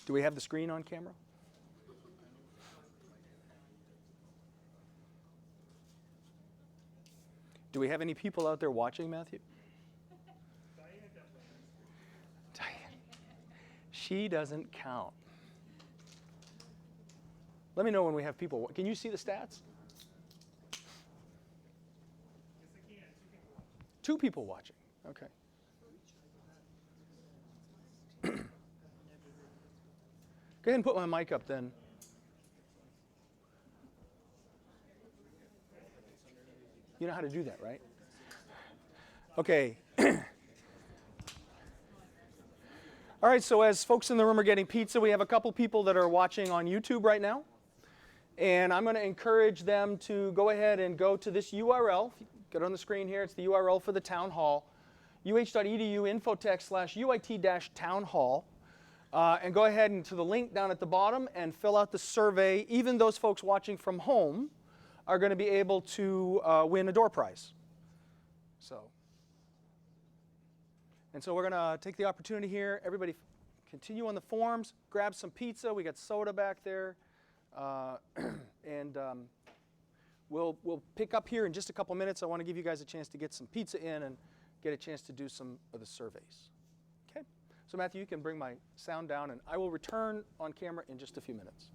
Do we have the screen on camera? Do we have any people out there watching, Matthew? Diane. She doesn't count. Let me know when we have people. Can you see the stats? Two people watching. Okay. Go ahead and put my mic up then. You know how to do that, right? Okay. All right, so as folks in the room are getting pizza, we have a couple people that are watching on YouTube right now. And I'm going to encourage them to go ahead and go to this URL. Get on the screen here. It's the URL for the town hall, uh.edu/UIT-Townhall. And go ahead and to the link down at the bottom and fill out the survey. Even those folks watching from home are going to be able to win a door prize. And so we're going to take the opportunity here. Everybody continue on the forms. Grab some pizza. We got soda back there. We'll pick up here in just a couple minutes. I want to give you guys a chance to get some pizza in and get a chance to do some of the surveys. Okay? So Matthew, you can bring my sound down, and I will return on camera in just a few minutes.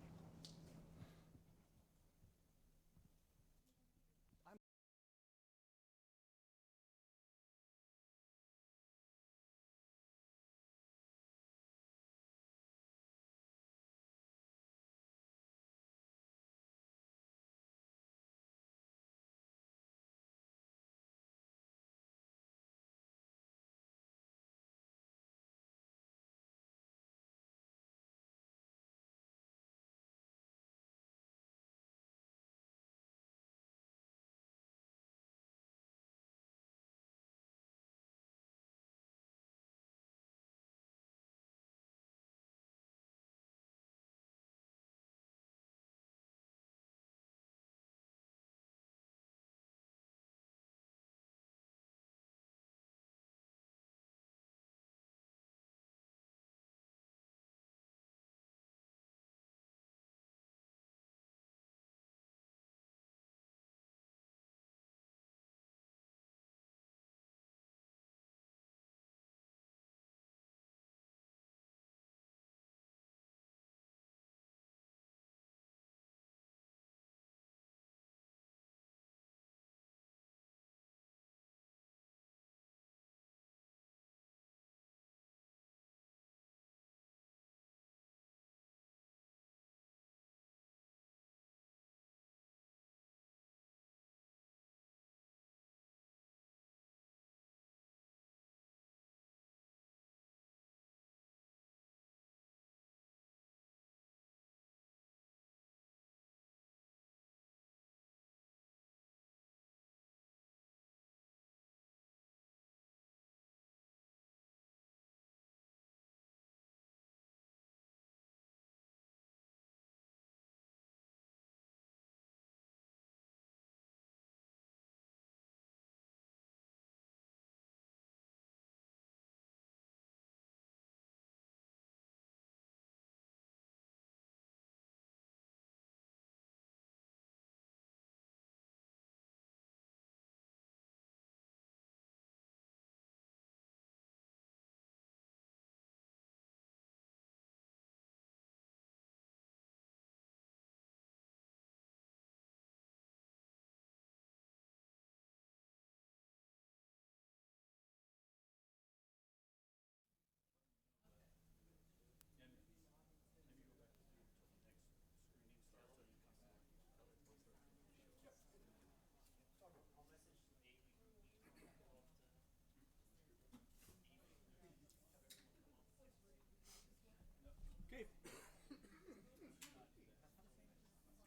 Okay.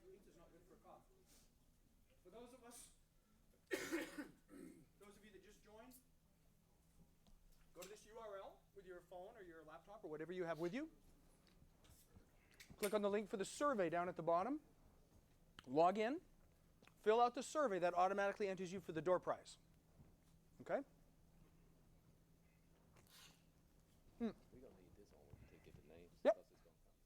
Pizza's not good for a cough. For those of us, those of you that just joined, go to this URL with your phone or your laptop or whatever you have with you. Click on the link for the survey down at the bottom. Log in. Fill out the survey. That automatically enters you for the door prize. Okay? We're gonna need this on to get the names. Yep. Plus it's gonna come.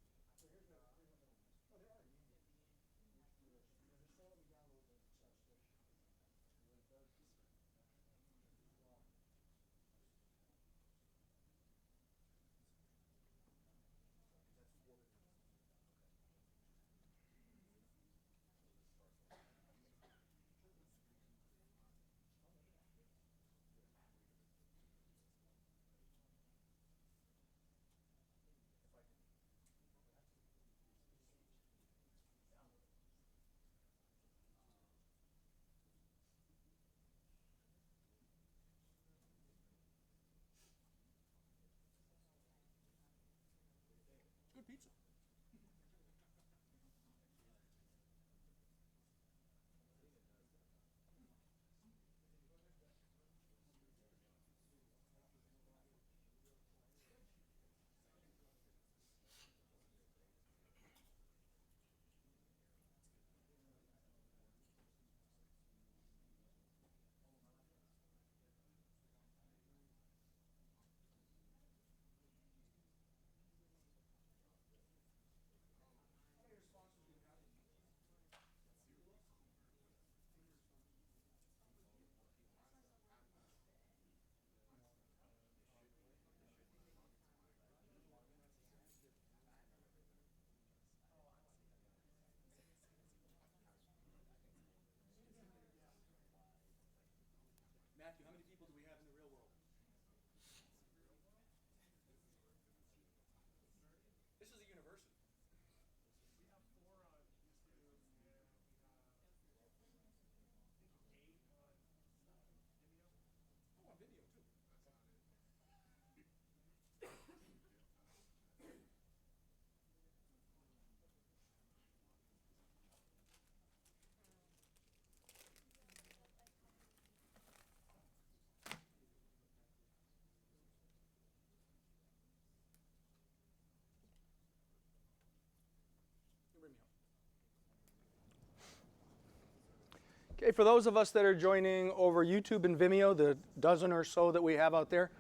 Okay, for those of us that are joining over YouTube and Vimeo, the dozen or so that we have out there,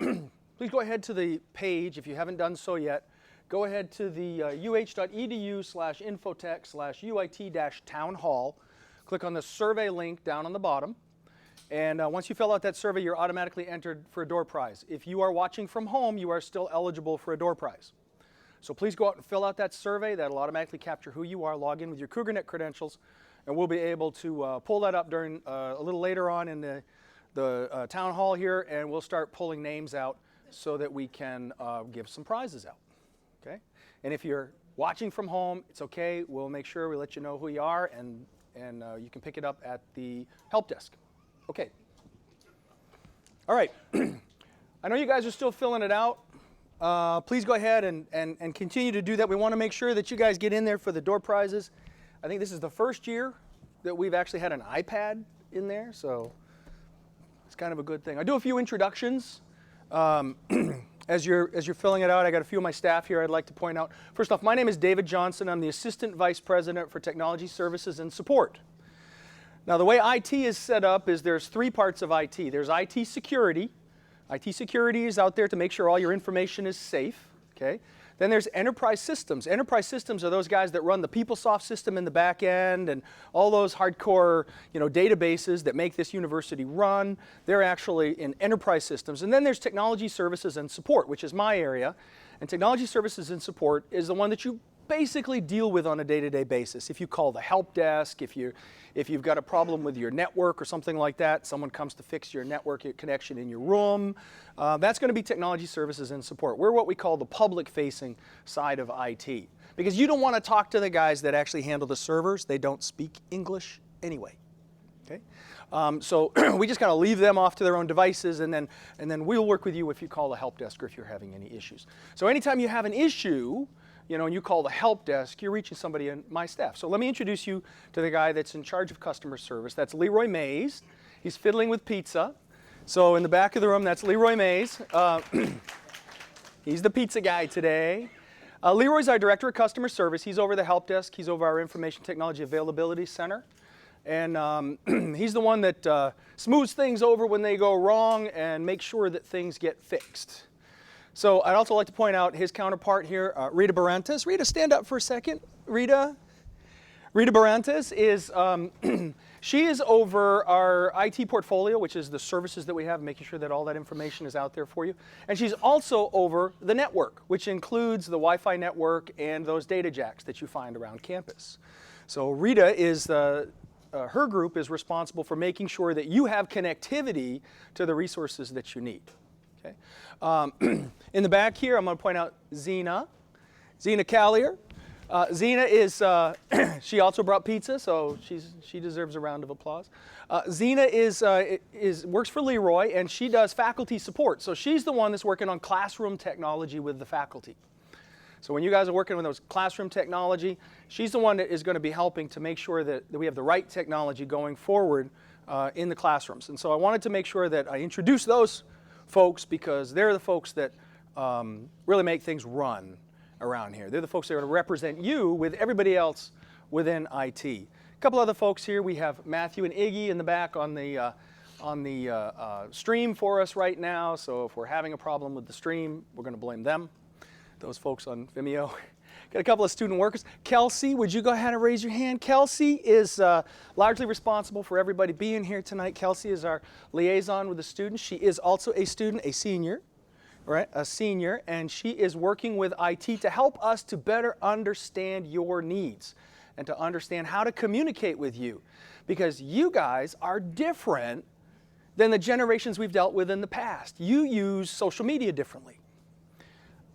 please go ahead to the page if you haven't done so yet. Go ahead to the uh.edu/infotech/UIT-Townhall. Click on the survey link down on the bottom. And once you fill out that survey, you're automatically entered for a door prize. If you are watching from home, you are still eligible for a door prize. So please go out and fill out that survey. That'll automatically capture who you are, log in with your CougarNet credentials, and we'll be able to pull that up during a little later on in the town hall here, and we'll start pulling names out so that we can give some prizes out. Okay? And if you're watching from home, it's okay. We'll make sure we let you know who you are, and you can pick it up at the help desk. Okay. All right. I know you guys are still filling it out. Please go ahead and continue to do that. We want to make sure that you guys get in there for the door prizes. I think this is the first year that we've actually had an iPad in there, so it's kind of a good thing. I do a few introductions. As you're filling it out, I got a few of my staff here I'd like to point out. First off, my name is David Johnson. I'm the Assistant Vice President for Technology Services and Support. Now, the way IT is set up is there's three parts of IT. There's IT security. IT security is out there to make sure all your information is safe. Okay? Then there's enterprise systems. Enterprise systems are those guys that run the PeopleSoft system in the back end and all those hardcore, databases that make this university run. They're actually in enterprise systems. And then there's technology services and support, which is my area. And technology services and support is the one that you basically deal with on a day-to-day basis. If you call the help desk, if you've got a problem with your network or something like that, someone comes to fix your network connection in your room, that's going to be technology services and support. We're what we call the public-facing side of IT. Because you don't want to talk to the guys that actually handle the servers. They don't speak English anyway. Okay? So we just kind of leave them off to their own devices, and then we'll work with you if you call the help desk or if you're having any issues. So anytime you have an issue, and you call the help desk, you're reaching somebody in my staff. So let me introduce you to the guy that's in charge of customer service. That's Leroy Mays. He's fiddling with pizza. So in the back of the room, that's Leroy Mays. He's the pizza guy today. Leroy's our Director of Customer Service. He's over the help desk. He's over our Information Technology Availability Center. And he's the one that smooths things over when they go wrong and makes sure that things get fixed. So I'd also like to point out his counterpart here, Rita Barantes. Rita, stand up for a second. Rita Barantes is, she is over our IT portfolio, which is the services that we have, making sure that all that information is out there for you. And she's also over the network, which includes the Wi-Fi network and those data jacks that you find around campus. So Rita is, her group is responsible for making sure that you have connectivity to the resources that you need. Okay. In the back here, I'm going to point out Zena Callier. Zena is, she also brought pizza, so she deserves a round of applause. Zena works for Leroy, and she does faculty support. So she's the one that's working on classroom technology with the faculty. So when you guys are working with those classroom technology, she's the one that is going to be helping to make sure that we have the right technology going forward in the classrooms. And so I wanted to make sure that I introduce those folks because they're the folks that really make things run around here. They're the folks that are going to represent you with everybody else within IT. A couple other folks here. We have Matthew and Iggy in the back on the stream for us right now. So if we're having a problem with the stream, we're going to blame them. Those folks on Vimeo. Got a couple of student workers. Kelsey, would you go ahead and raise your hand? Kelsey is largely responsible for everybody being here tonight. Kelsey is our liaison with the students. She is also a student, a senior, right? A senior, and she is working with IT to help us to better understand your needs and to understand how to communicate with you. Because you guys are different than the generations we've dealt with in the past. You use social media differently.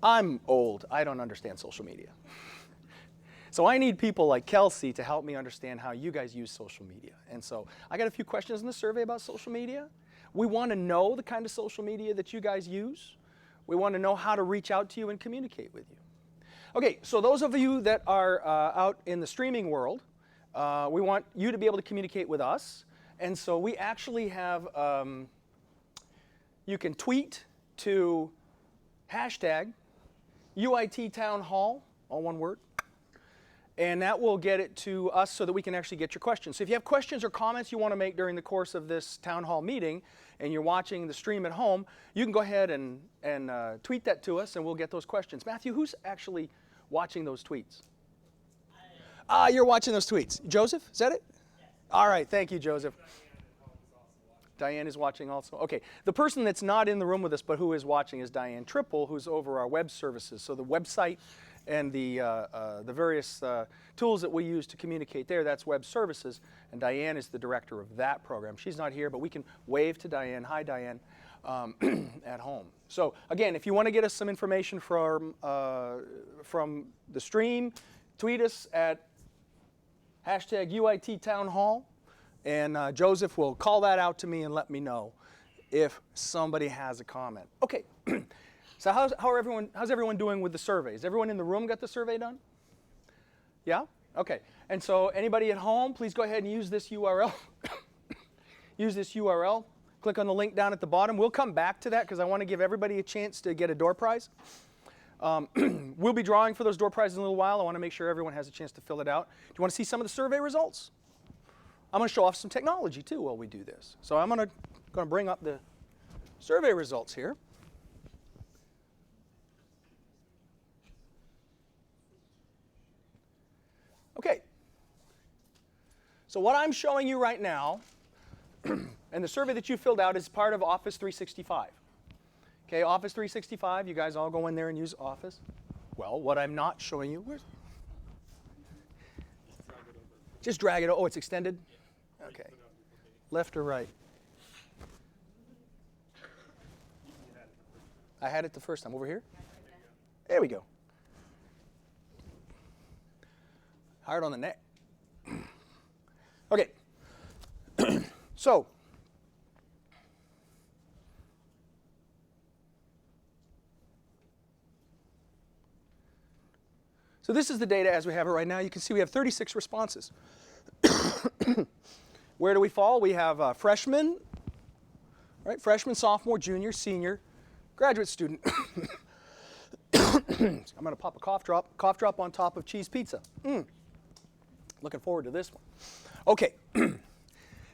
I'm old. I don't understand social media. So I need people like Kelsey to help me understand how you guys use social media. And so I got a few questions in the survey about social media. We want to know the kind of social media that you guys use. We want to know how to reach out to you and communicate with you. Okay, so those of you that are out in the streaming world, we want you to be able to communicate with us. And so we actually have, you can tweet to hashtag UIT Townhall, all one word. and that will get it to us so that we can actually get your questions. So if you have questions or comments you want to make during the course of this town hall meeting, and you're watching the stream at home, you can go ahead and tweet that to us, and we'll get those questions. Matthew, who's actually watching those tweets? You're watching those tweets. Joseph, is that it? Yes. All right, thank you, Joseph. Diane is watching also. Okay, the person that's not in the room with us but who is watching is Diane Triple, who's over our web services. So the website and the various tools that we use to communicate there, that's web services, and Diane is the director of that program. She's not here, but we can wave to Diane. Hi, Diane, at home. So again, if you want to get us some information from the stream, tweet us at hashtag UIT Townhall, and Joseph will call that out to me and let me know if somebody has a comment. Okay. So how's everyone doing with the surveys? Everyone in the room got the survey done? Yeah? Okay. And so anybody at home, please go ahead and use this URL. Use this URL. Click on the link down at the bottom. We'll come back to that because I want to give everybody a chance to get a door prize. We'll be drawing for those door prizes in a little while. I want to make sure everyone has a chance to fill it out. Do you want to see some of the survey results? I'm going to show off some technology too while we do this. So I'm going to bring up the survey results here. Okay, so what I'm showing you right now, and the survey that you filled out is part of Office 365. Okay, Office 365, you guys all go in there and use Office. Well, what I'm not showing you, just drag it over. Oh, it's extended? Okay. Left or right? I had it the first time. Over here? There we go. Hard on the neck. Okay. So this is the data as we have it right now. You can see we have 36 responses. Where do we fall? We have freshman, right? Freshman, sophomore, junior, senior, graduate student. I'm going to pop a cough drop on top of cheese pizza. Looking forward to this one. Okay,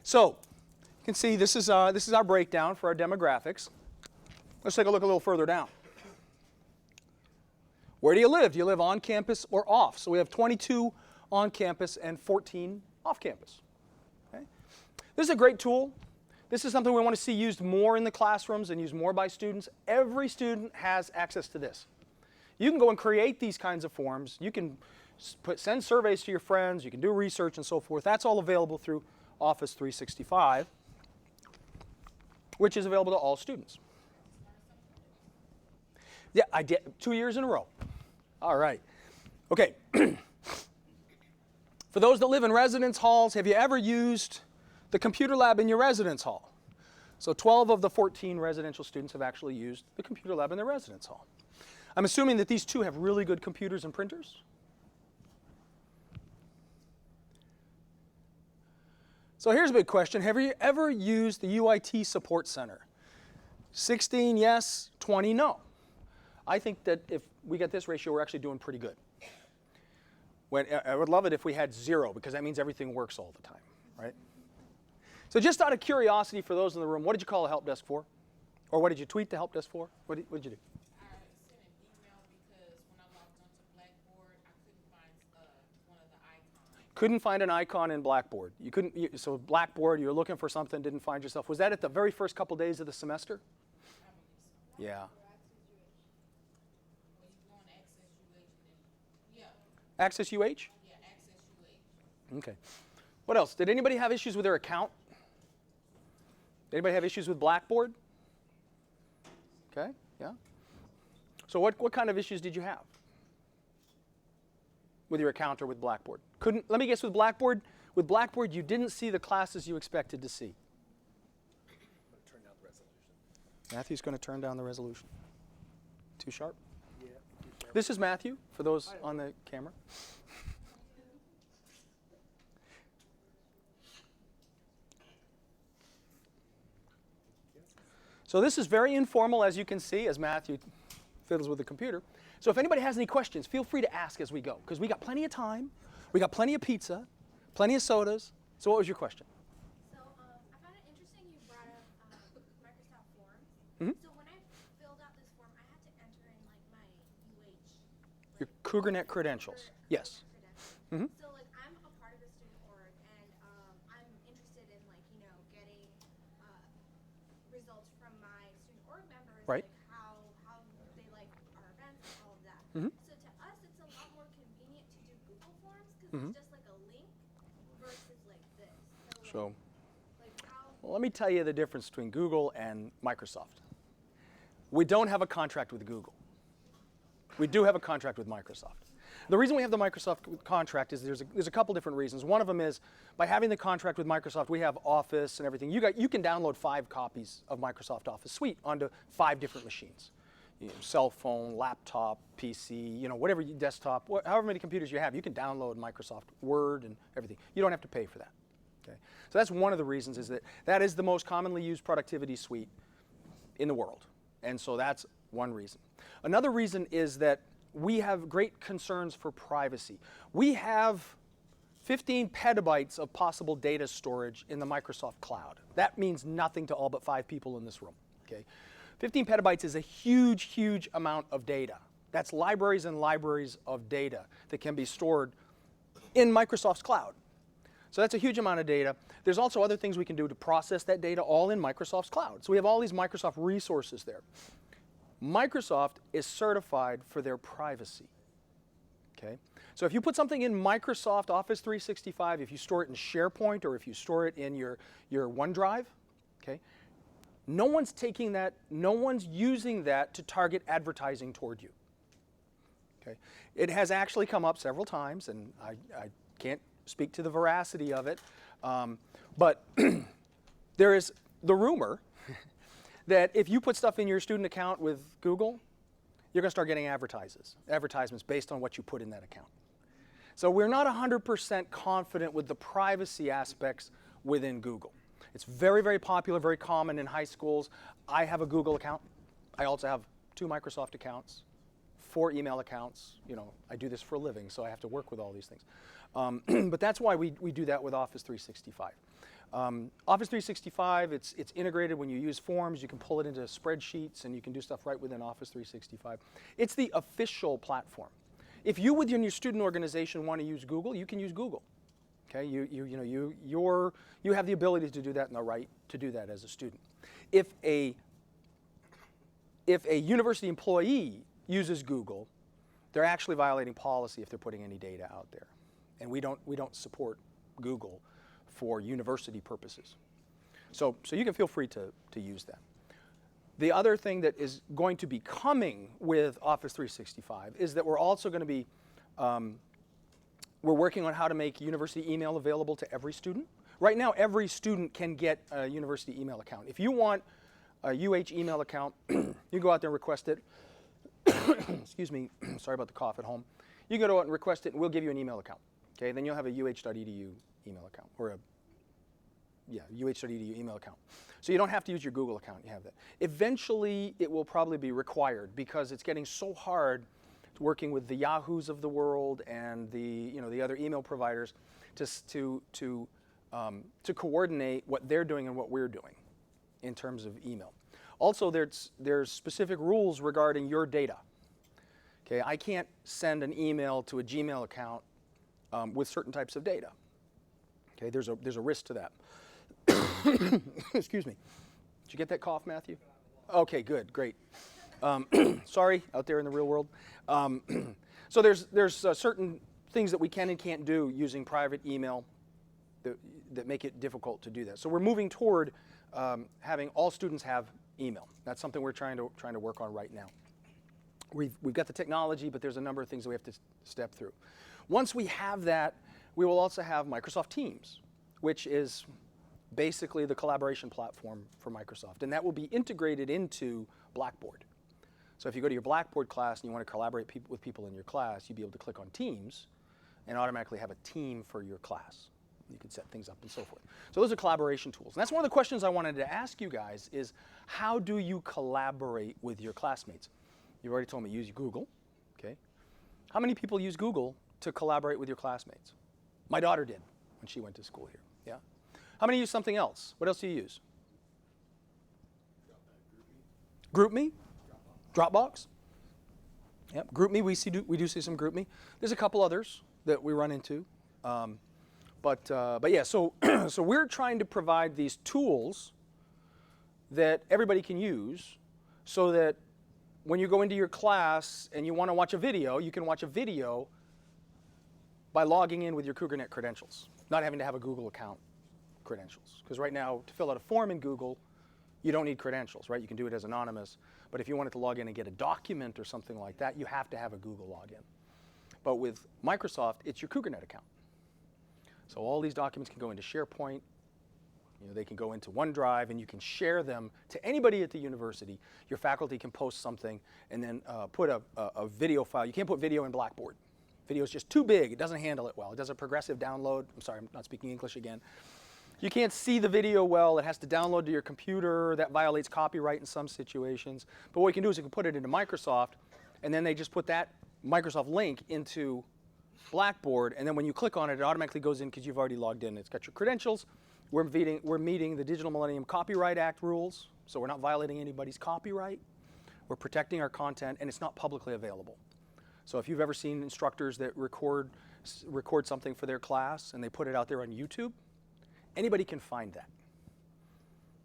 so you can see this is our breakdown for our demographics. Let's take a look a little further down. Where do you live? Do you live on campus or off? So we have 22 on campus and 14 off campus. Okay? This is a great tool. This is something we want to see used more in the classrooms and used more by students. Every student has access to this. You can go and create these kinds of forms. You can send surveys to your friends. You can do research and so forth. That's all available through Office 365, which is available to all students. Yeah, I did 2 years in a row. All right. Okay. For those that live in residence halls, have you ever used the computer lab in your residence hall? So 12 of the 14 residential students have actually used the computer lab in their residence hall. I'm assuming that these two have really good computers and printers. So here's a big question. Have you ever used the UIT Support Center? 16 yes, 20 no. I think that if we get this ratio, we're actually doing pretty good. I would love it if we had 0, because that means everything works all the time, right? So just out of curiosity for those in the room, what did you call the help desk for? Or what did you tweet the help desk for? What did you do? I sent an email because when I logged onto Blackboard, I couldn't find one of the icons. Couldn't find an icon in Blackboard. So Blackboard, you were looking for something, didn't find yourself. Was that at the very first couple days of the semester? I believe so. Yeah. Access UH? Access UH? Yeah, Access UH. Okay. What else? Did anybody have issues with their account? Did anybody have issues with Blackboard? Okay, yeah. So what kind of issues did you have with your account or with Blackboard? Let me guess, with Blackboard, you didn't see the classes you expected to see. Turn down the resolution. Matthew's going to turn down the resolution. Too sharp? Yeah. Too sharp. This is Matthew, for those on the camera. So this is very informal, as you can see, as Matthew fiddles with the computer. So if anybody has any questions, feel free to ask as we go, because we got plenty of time. We got plenty of pizza, plenty of sodas. So what was your question? So I found it interesting you brought up Microsoft Forms. Mhm. So when I filled out this form, I had to enter in like my UH. Your CougarNet credentials. Yes. Credentials. So like I'm a part of the student org, and I'm interested in like getting results from my student org members, Right. like how they like our events and all of that. Mhm. So to us, it's a lot more convenient to do Google Forms because it's just like a link versus like this. So Like how. well, let me tell you the difference between Google and Microsoft. We don't have a contract with Google. We do have a contract with Microsoft. The reason we have the Microsoft contract is there's a couple different reasons. One of them is by having the contract with Microsoft, we have Office and everything. You can download 5 copies of Microsoft Office Suite onto 5 different machines. Cell phone, laptop, PC, whatever desktop, however many computers you have, you can download Microsoft Word and everything. You don't have to pay for that. Okay? So that's one of the reasons is that is the most commonly used productivity suite in the world. And so that's one reason. Another reason is that we have great concerns for privacy. We have 15 petabytes of possible data storage in the Microsoft cloud. That means nothing to all but 5 people in this room. Okay? 15 petabytes is a huge, huge amount of data. That's libraries and libraries of data that can be stored in Microsoft's cloud. So that's a huge amount of data. There's also other things we can do to process that data all in Microsoft's cloud. So we have all these Microsoft resources there. Microsoft is certified for their privacy. Okay? So if you put something in Microsoft Office 365, if you store it in SharePoint or if you store it in your OneDrive, okay, no one's taking that, no one's using that to target advertising toward you. Okay? It has actually come up several times, and I can't speak to the veracity of it, but there is the rumor that if you put stuff in your student account with Google, you're going to start getting advertisements based on what you put in that account. So we're not 100% confident with the privacy aspects within Google. It's very, very popular, very common in high schools. I have a Google account. I also have 2 Microsoft accounts, 4 email accounts. I do this for a living, so I have to work with all these things. But that's why we do that with Office 365. Office 365, it's integrated when you use forms. You can pull it into spreadsheets, and you can do stuff right within Office 365. It's the official platform. If you within your student organization want to use Google, you can use Google. Okay, you have the ability to do that and the right to do that as a student. If a university employee uses Google, they're actually violating policy if they're putting any data out there, and we don't support Google for university purposes. So you can feel free to use that. The other thing that is going to be coming with Office 365 is that we're also going to be, we're working on how to make university email available to every student. Right now, every student can get a university email account. If you want a UH email account, you go out there and request it. Excuse me, sorry about the cough at home. You go out and request it, and we'll give you an email account. Okay, then you'll have a uh.edu email account, or uh.edu email account. So you don't have to use your Google account, you have that. Eventually, it will probably be required because it's getting so hard working with the Yahoos of the world and the other email providers to coordinate what they're doing and what we're doing in terms of email. Also, there's specific rules regarding your data. Okay, I can't send an email to a Gmail account with certain types of data. Okay, there's a risk to that. Excuse me. Did you get that cough, Matthew? Okay, good, great. Sorry, out there in the real world. So there's certain things that we can and can't do using private email that make it difficult to do that. So we're moving toward having all students have email. That's something we're trying to work on right now. We've got the technology, but there's a number of things that we have to step through. Once we have that, we will also have Microsoft Teams, which is basically the collaboration platform for Microsoft, and that will be integrated into Blackboard. So if you go to your Blackboard class and you want to collaborate with people in your class, you'll be able to click on Teams and automatically have a team for your class. You can set things up and so forth. So those are collaboration tools. And that's one of the questions I wanted to ask you guys is, how do you collaborate with your classmates? You've already told me use Google, okay? How many people use Google to collaborate with your classmates? My daughter did when she went to school here. Yeah. How many use something else? What else do you use? GroupMe? Dropbox? Yep. GroupMe, we do see some GroupMe. There's a couple others that we run into. But yeah, so we're trying to provide these tools that everybody can use so that when you go into your class and you want to watch a video, you can watch a video by logging in with your CougarNet credentials, not having to have a Google account credentials. Because right now, to fill out a form in Google, you don't need credentials, right? You can do it as anonymous. But if you wanted to log in and get a document or something like that, you have to have a Google login. But with Microsoft, it's your CougarNet account. So all these documents can go into SharePoint. You know, they can go into OneDrive, and you can share them to anybody at the university. Your faculty can post something and then put a video file. You can't put video in Blackboard. Video is just too big. It doesn't handle it well. It does a progressive download. I'm sorry, I'm not speaking English again. You can't see the video well. It has to download to your computer. That violates copyright in some situations. But what you can do is you can put it into Microsoft, and then they just put that Microsoft link into Blackboard, and then when you click on it, it automatically goes in because you've already logged in. It's got your credentials. We're meeting the Digital Millennium Copyright Act rules, so we're not violating anybody's copyright. We're protecting our content, and it's not publicly available. So if you've ever seen instructors that record something for their class and they put it out there on YouTube, anybody can find that.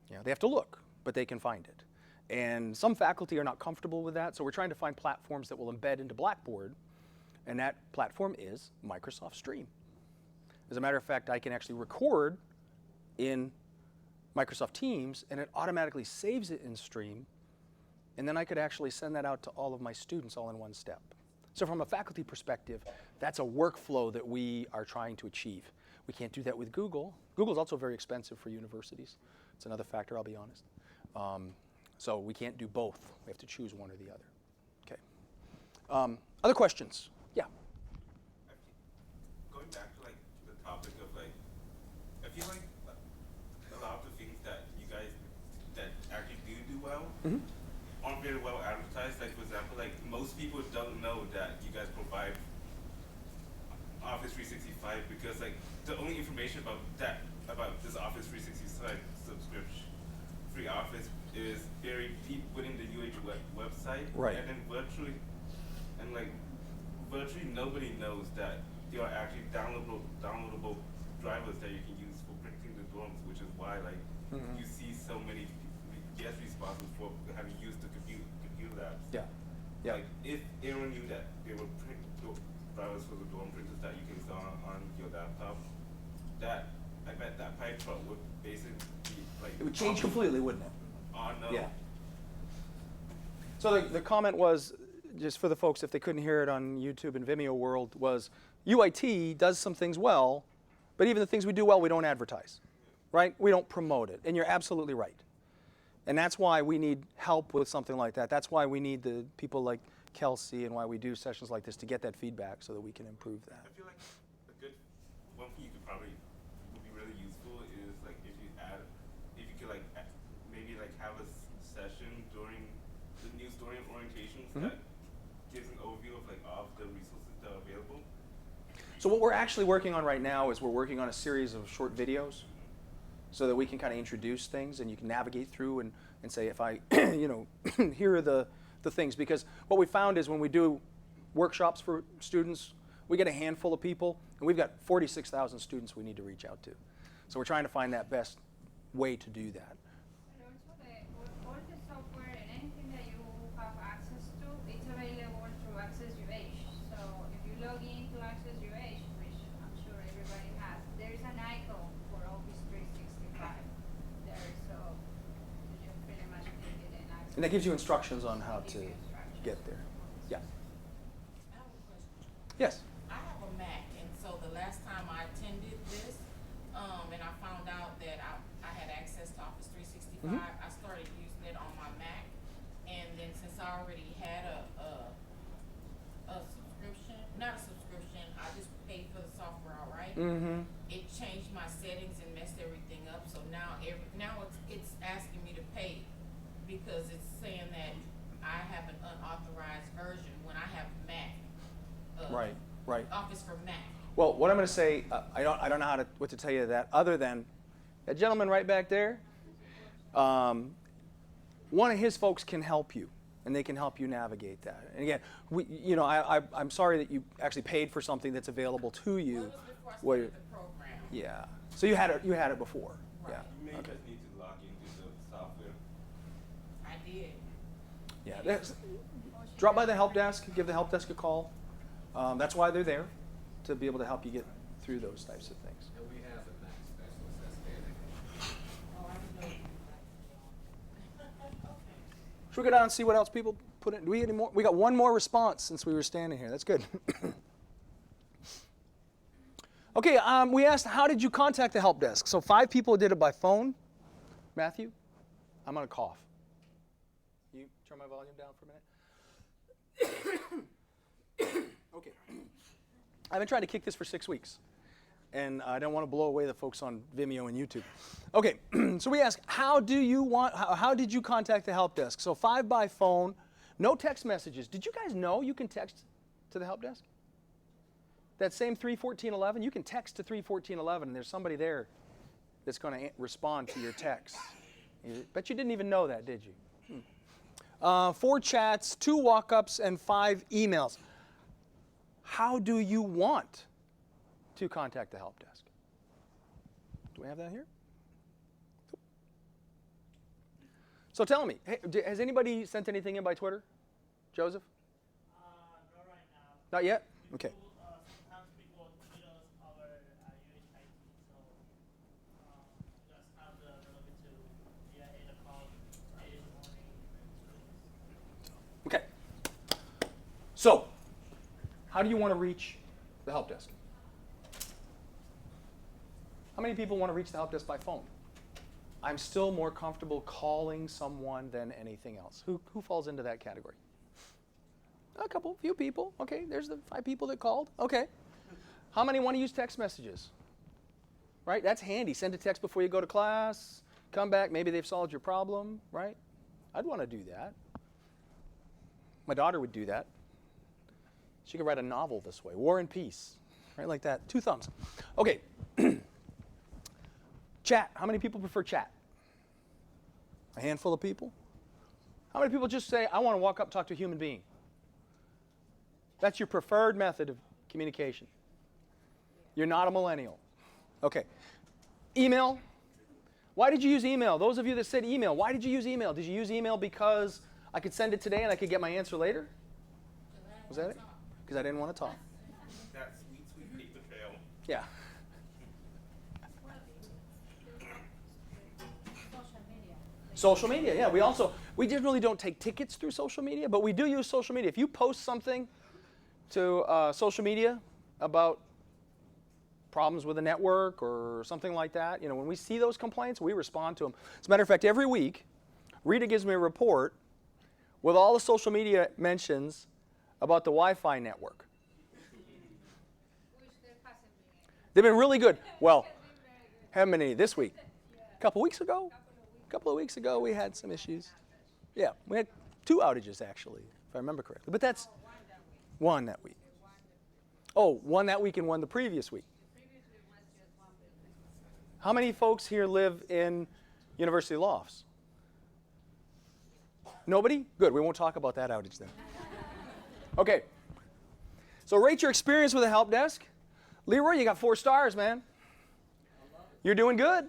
You know, they have to look, but they can find it. And some faculty are not comfortable with that, so we're trying to find platforms that will embed into Blackboard, and that platform is Microsoft Stream. As a matter of fact, I can actually record in Microsoft Teams, and it automatically saves it in Stream, and then I could actually send that out to all of my students all in one step. So from a faculty perspective, that's a workflow that we are trying to achieve. We can't do that with Google. Google's also very expensive for universities. It's another factor, I'll be honest. So we can't do both. We have to choose one or the other. Okay. Other questions? Yeah. Going back to like the topic of like, I feel like a lot of the things that you guys that actually do well aren't very well advertised. Like for example, like most people don't know that you guys provide Office 365 because like the only information about this Office 365 subscription free Office is buried deep within the UIT website. Right. And then virtually nobody knows that there are actually downloadable drivers that you can use for printing the dorms, which is why like you see so many guest responses for having used the computer labs. Yeah. Yeah. Like if Aaron knew that there were drivers for the dorm printers that you can install on your laptop, I bet that pipe truck would basically be like It would change completely, wouldn't it? Oh no. Yeah. So the comment was, just for the folks if they couldn't hear it on YouTube and Vimeo World, was UIT does some things well, but even the things we do well, we don't advertise, right? We don't promote it, and you're absolutely right. And that's why we need help with something like that. That's why we need the people like Kelsey and why we do sessions like this to get that feedback so that we can improve that. I feel like a good one thing you could probably would be really useful is like if you could like maybe like have a session during the news story and orientations that gives an overview of like all of the resources that are available. So what we're actually working on right now is we're working on a series of short videos so that we can kind of introduce things and you can navigate through and say if I, here are the things. Because what we found is when we do workshops for students, we get a handful of people, and we've got 46,000 students we need to reach out to. So we're trying to find that best way to do that. But also all the software and anything that you have access to, it's available through Access UH. So if you log in to Access UH, which I'm sure everybody has, there's an icon for Office 365 there. So you just pretty much click it and access. And that gives you instructions on how to get there. Yeah. I have a question. Yes. I have a Mac, and so the last time I attended this, and I found out that I had access to Office 365, I started using it on my Mac, and then since I already had a subscription, not a subscription, I just paid for the software, all right? It changed my settings and messed everything up, so now it's asking me to pay because it's saying that I have an unauthorized version when I have Mac. Right. Office for Mac. Well, what I'm going to say, I don't know what to tell you that other than that gentleman right back there. One of his folks can help you, and they can help you navigate that. And again, I'm sorry that you actually paid for something that's available to you. Well, it was before I Where- started the program. yeah. So you had it before. Right. Yeah. You may Okay. just need to log into the software. I did. Yeah. Drop by the help desk. Give the help desk a call. That's why they're there, to be able to help you get through those types of things. And we have a Mac specialist that's there. Oh, I didn't know you. Should we go down and see what else people put in? Do we get any more? We got one more response since we were standing here. That's good. Okay, we asked, how did you contact the help desk? So 5 people did it by phone. Matthew, I'm going to cough. You turn my volume down for a minute? Okay. I've been trying to kick this for 6 weeks, and I don't want to blow away the folks on Vimeo and YouTube. Okay, so we asked, how did you contact the help desk? So 5 by phone, no text messages. Did you guys know you can text to the help desk? That same 31411, you can text to 31411, and there's somebody there that's going to respond to your text. Bet you didn't even know that, did you? 4 chats, 2 walk-ups, and 5 emails. How do you want to contact the help desk? Do we have that here? So tell me, hey, has anybody sent anything in by Twitter? Joseph? Not right now. Not yet? Okay. Sometimes people tweet us our UIT, so just have the ability to via 8 o'clock, 8 in the morning, Okay. So, how do you want to reach the help desk? How many people want to reach the help desk by phone? I'm still more comfortable calling someone than anything else. Who falls into that category? A few people. Okay, there's the 5 people that called. Okay. How many want to use text messages? Right? That's handy. Send a text before you go to class. Come back. Maybe they've solved your problem. Right? I'd want to do that. My daughter would do that. She could write a novel this way. War and Peace. Right? Like that. 2 thumbs. Okay. Chat. How many people prefer chat? A handful of people? How many people just say, I want to walk up and talk to a human being? That's your preferred method of communication. You're not a millennial. Okay. Email. Why did you use email? Those of you that said email, why did you use email? Did you use email because I could send it today and I could get my answer later? Was that it? Because I didn't want to talk. That sweet paper trail. Yeah. Social media, yeah. We generally don't take tickets through social media, but we do use social media. If you post something to social media about problems with a network or something like that, when we see those complaints, we respond to them. As a matter of fact, every week, Rita gives me a report with all the social media mentions about the Wi-Fi network. Which there hasn't been any. They've been really good. Well, It's been very good. haven't been any this week. Yeah. A couple weeks ago, we had some issues. Yeah, we had 2 outages actually, if I remember correctly. But that's one that week. Oh, one that week and one the previous week. Previously it was just one building. How many folks here live in University Lofts? Nobody? Good, we won't talk about that outage then. Okay, so rate your experience with the help desk. Leroy, you got 4 stars, man. You're doing good.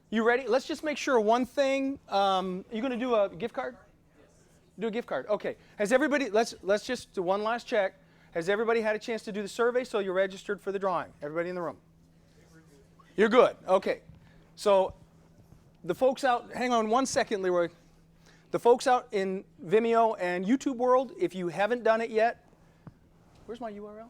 You ready? Let's just make sure one thing. You going to do a gift card? Do a gift card. Okay. Has everybody? Let's just do one last check. Has everybody had a chance to do the survey so you're registered for the drawing? Everybody in the room? You're good. Okay. So the folks out. Hang on one second, Leroy. The folks out in Vimeo and YouTube world, if you haven't done it yet, where's my URL?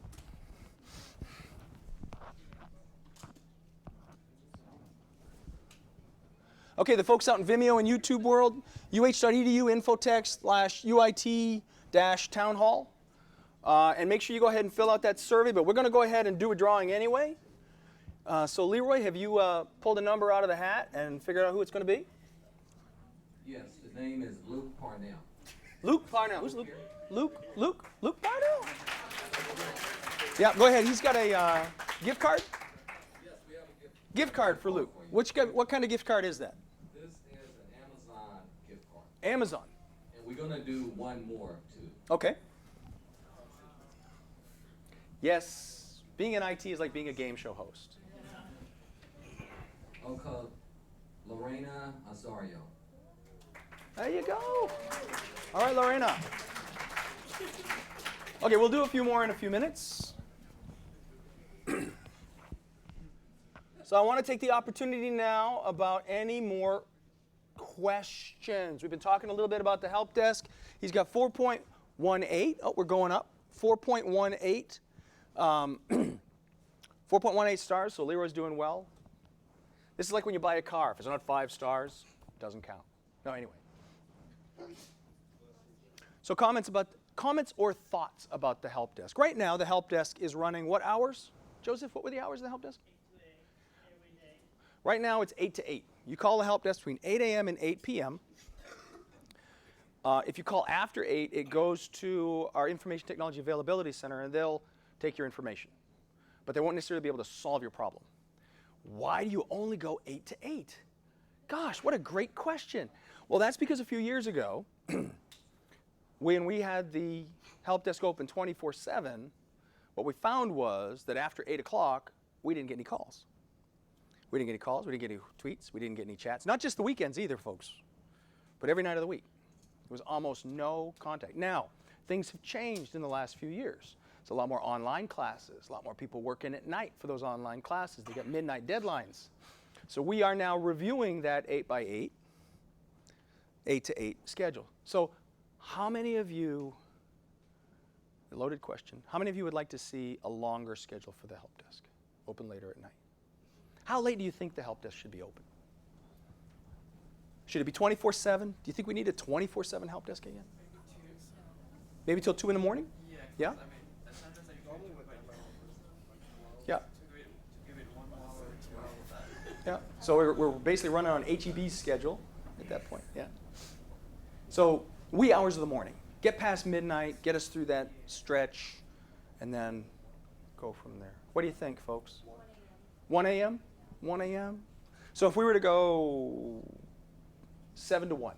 Okay, the folks out in Vimeo and YouTube world, uh.edu infotext/UIT-Townhall. And make sure you go ahead and fill out that survey, but we're going to go ahead and do a drawing anyway. So Leroy, have you pulled a number out of the hat and figured out who it's going to be? Yes, the name is Luke Parnell. Luke Parnell. Who's Luke? Luke Parnell? Yeah, go ahead. He's got a gift card? Yes, we have a Gift card for Luke. What kind of gift card is that? This is an Amazon gift card. Amazon. And we're gonna do one more too. Okay. Yes, being in IT is like being a game show host. Okay, Lorena Azario. There you go. All right, Lorena. Okay, we'll do a few more in a few minutes. So I want to take the opportunity now about any more questions. We've been talking a little bit about the help desk. He's got 4.18. Oh, we're going up. 4.18. 4.18 stars, so Leroy's doing well. This is like when you buy a car. If it's not 5 stars, it doesn't count. No, anyway. So comments or thoughts about the help desk. Right now, the help desk is running what hours? Joseph, what were the hours of the help desk? 8 to 8 every day. Right now, it's 8 to 8. You call the help desk between 8 a.m. and 8 p.m. If you call after 8, it goes to our Information Technology Availability Center, and they'll take your information. But they won't necessarily be able to solve your problem. Why do you only go 8 to 8? Gosh, what a great question. Well, that's because a few years ago, when we had the help desk open 24/7, what we found was that after 8 o'clock, we didn't get any calls. We didn't get any calls, we didn't get any tweets, we didn't get any chats. Not just the weekends either, folks, but every night of the week. There was almost no contact. Now, things have changed in the last few years. It's a lot more online classes, a lot more people working at night for those online classes. They got midnight deadlines. So we are now reviewing that 8 by 8, 8 to 8 schedule. So how many of you, a loaded question, how many of you would like to see a longer schedule for the help desk, open later at night? How late do you think the help desk should be open? Should it be 24/7? Do you think we need a 24/7 help desk again? Maybe till 2 in the morning? Yeah? Yeah. Yeah. So we're basically running on HEB's schedule at that point. Yeah. So wee hours of the morning. Get past midnight, get us through that stretch, and then go from there. What do you think, folks? 1 a.m.? 1 a.m.? So if we were to go 7 to 1,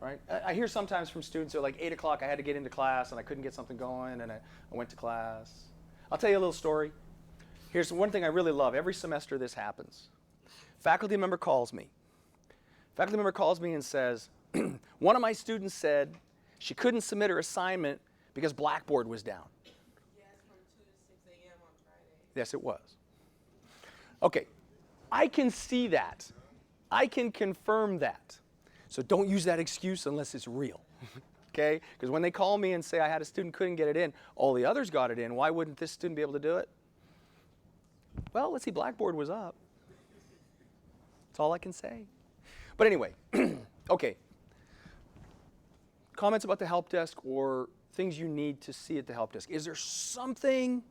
right? I hear sometimes from students who are like 8 o'clock, I had to get into class and I couldn't get something going and I went to class. I'll tell you a little story. Here's one thing I really love. Every semester this happens. Faculty member calls me. Faculty member calls me and says, one of my students said she couldn't submit her assignment because Blackboard was down. Yes, from 2 to 6 a.m. on Friday. Yes, it was. Okay, I can see that. I can confirm that. So don't use that excuse unless it's real, okay? Because when they call me and say I had a student couldn't get it in, all the others got it in, why wouldn't this student be able to do it? Well, let's see, Blackboard was up. That's all I can say. But anyway, okay. Comments about the help desk or things you need to see at the help desk. Is there something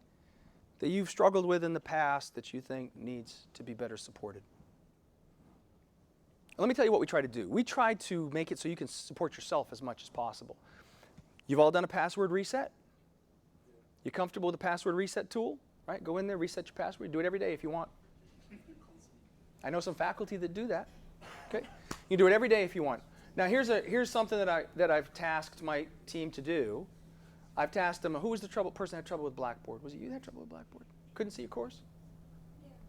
that you've struggled with in the past that you think needs to be better supported? Let me tell you what we try to do. We try to make it so you can support yourself as much as possible. You've all done a password reset? You comfortable with the password reset tool? Right? Go in there, reset your password. Do it every day if you want. I know some faculty that do that. Okay? You do it every day if you want. Now here's something that I've tasked my team to do. I've tasked them, who was the person that had trouble with Blackboard? Was it you that had trouble with Blackboard? Couldn't see your course?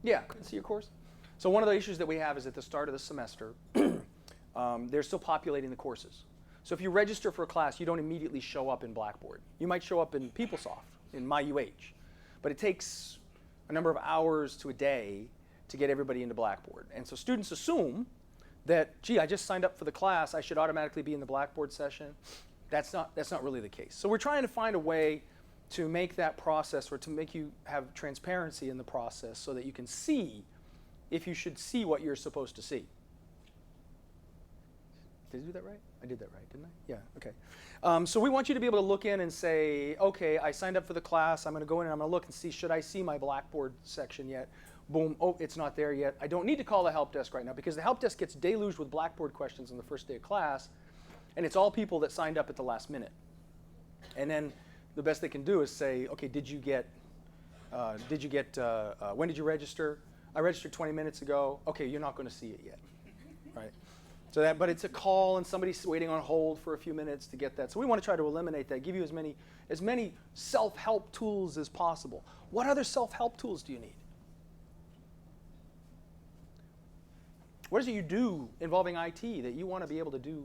Yeah, couldn't see your course? So one of the issues that we have is at the start of the semester, they're still populating the courses. So if you register for a class, you don't immediately show up in Blackboard. You might show up in PeopleSoft, in MyUH. But it takes a number of hours to a day to get everybody into Blackboard. And so students assume that, gee, I just signed up for the class, I should automatically be in the Blackboard session. That's not really the case. So we're trying to find a way to make that process, or to make you have transparency in the process so that you can see if you should see what you're supposed to see. Did I do that right? I did that right, didn't I? Yeah, okay. So we want you to be able to look in and say, okay, I signed up for the class, I'm going to go in and I'm going to look and see, should I see my Blackboard section yet? Boom, oh, it's not there yet. I don't need to call the help desk right now because the help desk gets deluged with Blackboard questions on the first day of class. And it's all people that signed up at the last minute. And then the best they can do is say, okay, when did you register? I registered 20 minutes ago. Okay, you're not going to see it yet, right? So that, but it's a call and somebody's waiting on hold for a few minutes to get that. So we want to try to eliminate that, give you as many self-help tools as possible. What other self-help tools do you need? What is it you do involving IT that you want to be able to do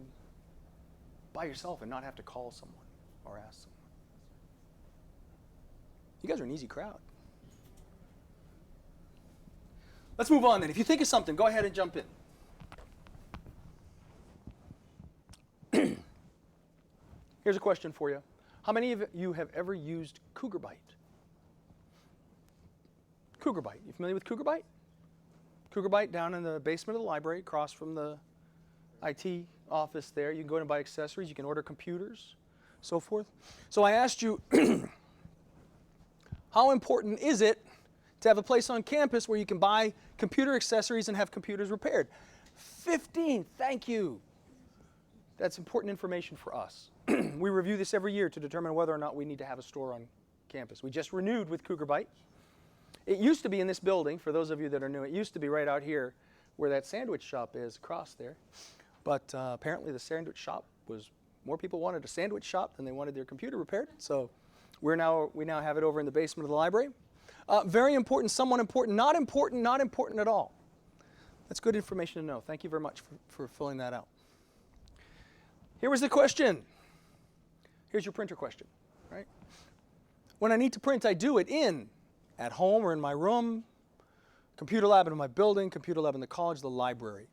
by yourself and not have to call someone or ask someone? You guys are an easy crowd. Let's move on then. If you think of something, go ahead and jump in. Here's a question for you. How many of you have ever used Cougar Byte? Cougar Byte. You familiar with Cougar Byte? Cougar Byte down in the basement of the library, across from the IT office there. You can go in and buy accessories. You can order computers, so forth. So I asked you, how important is it to have a place on campus where you can buy computer accessories and have computers repaired? 15, thank you. That's important information for us. We review this every year to determine whether or not we need to have a store on campus. We just renewed with Cougar Byte. It used to be in this building, for those of you that are new. It used to be right out here where that sandwich shop is, across there. But apparently the sandwich shop was, more people wanted a sandwich shop than they wanted their computer repaired. So we now have it over in the basement of the library. Very important, somewhat important, not important at all. That's good information to know. Thank you very much for filling that out. Here was the question. Here's your printer question, right? When I need to print, I do it at home or in my room, computer lab in my building, computer lab in the college, the library.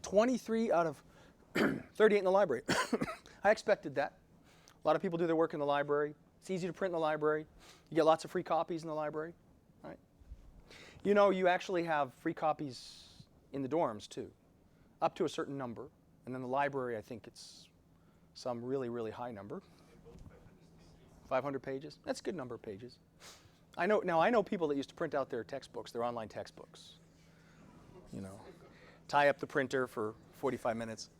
$23 out of 38 in the library. I expected that. A lot of people do their work in the library. It's easy to print in the library. You get lots of free copies in the library, right? You know, you actually have free copies in the dorms too, up to a certain number. And then the library, I think it's some really, really high number. 500 pages. That's a good number of pages. I know people that used to print out their textbooks, their online textbooks. You know, tie up the printer for 45 minutes.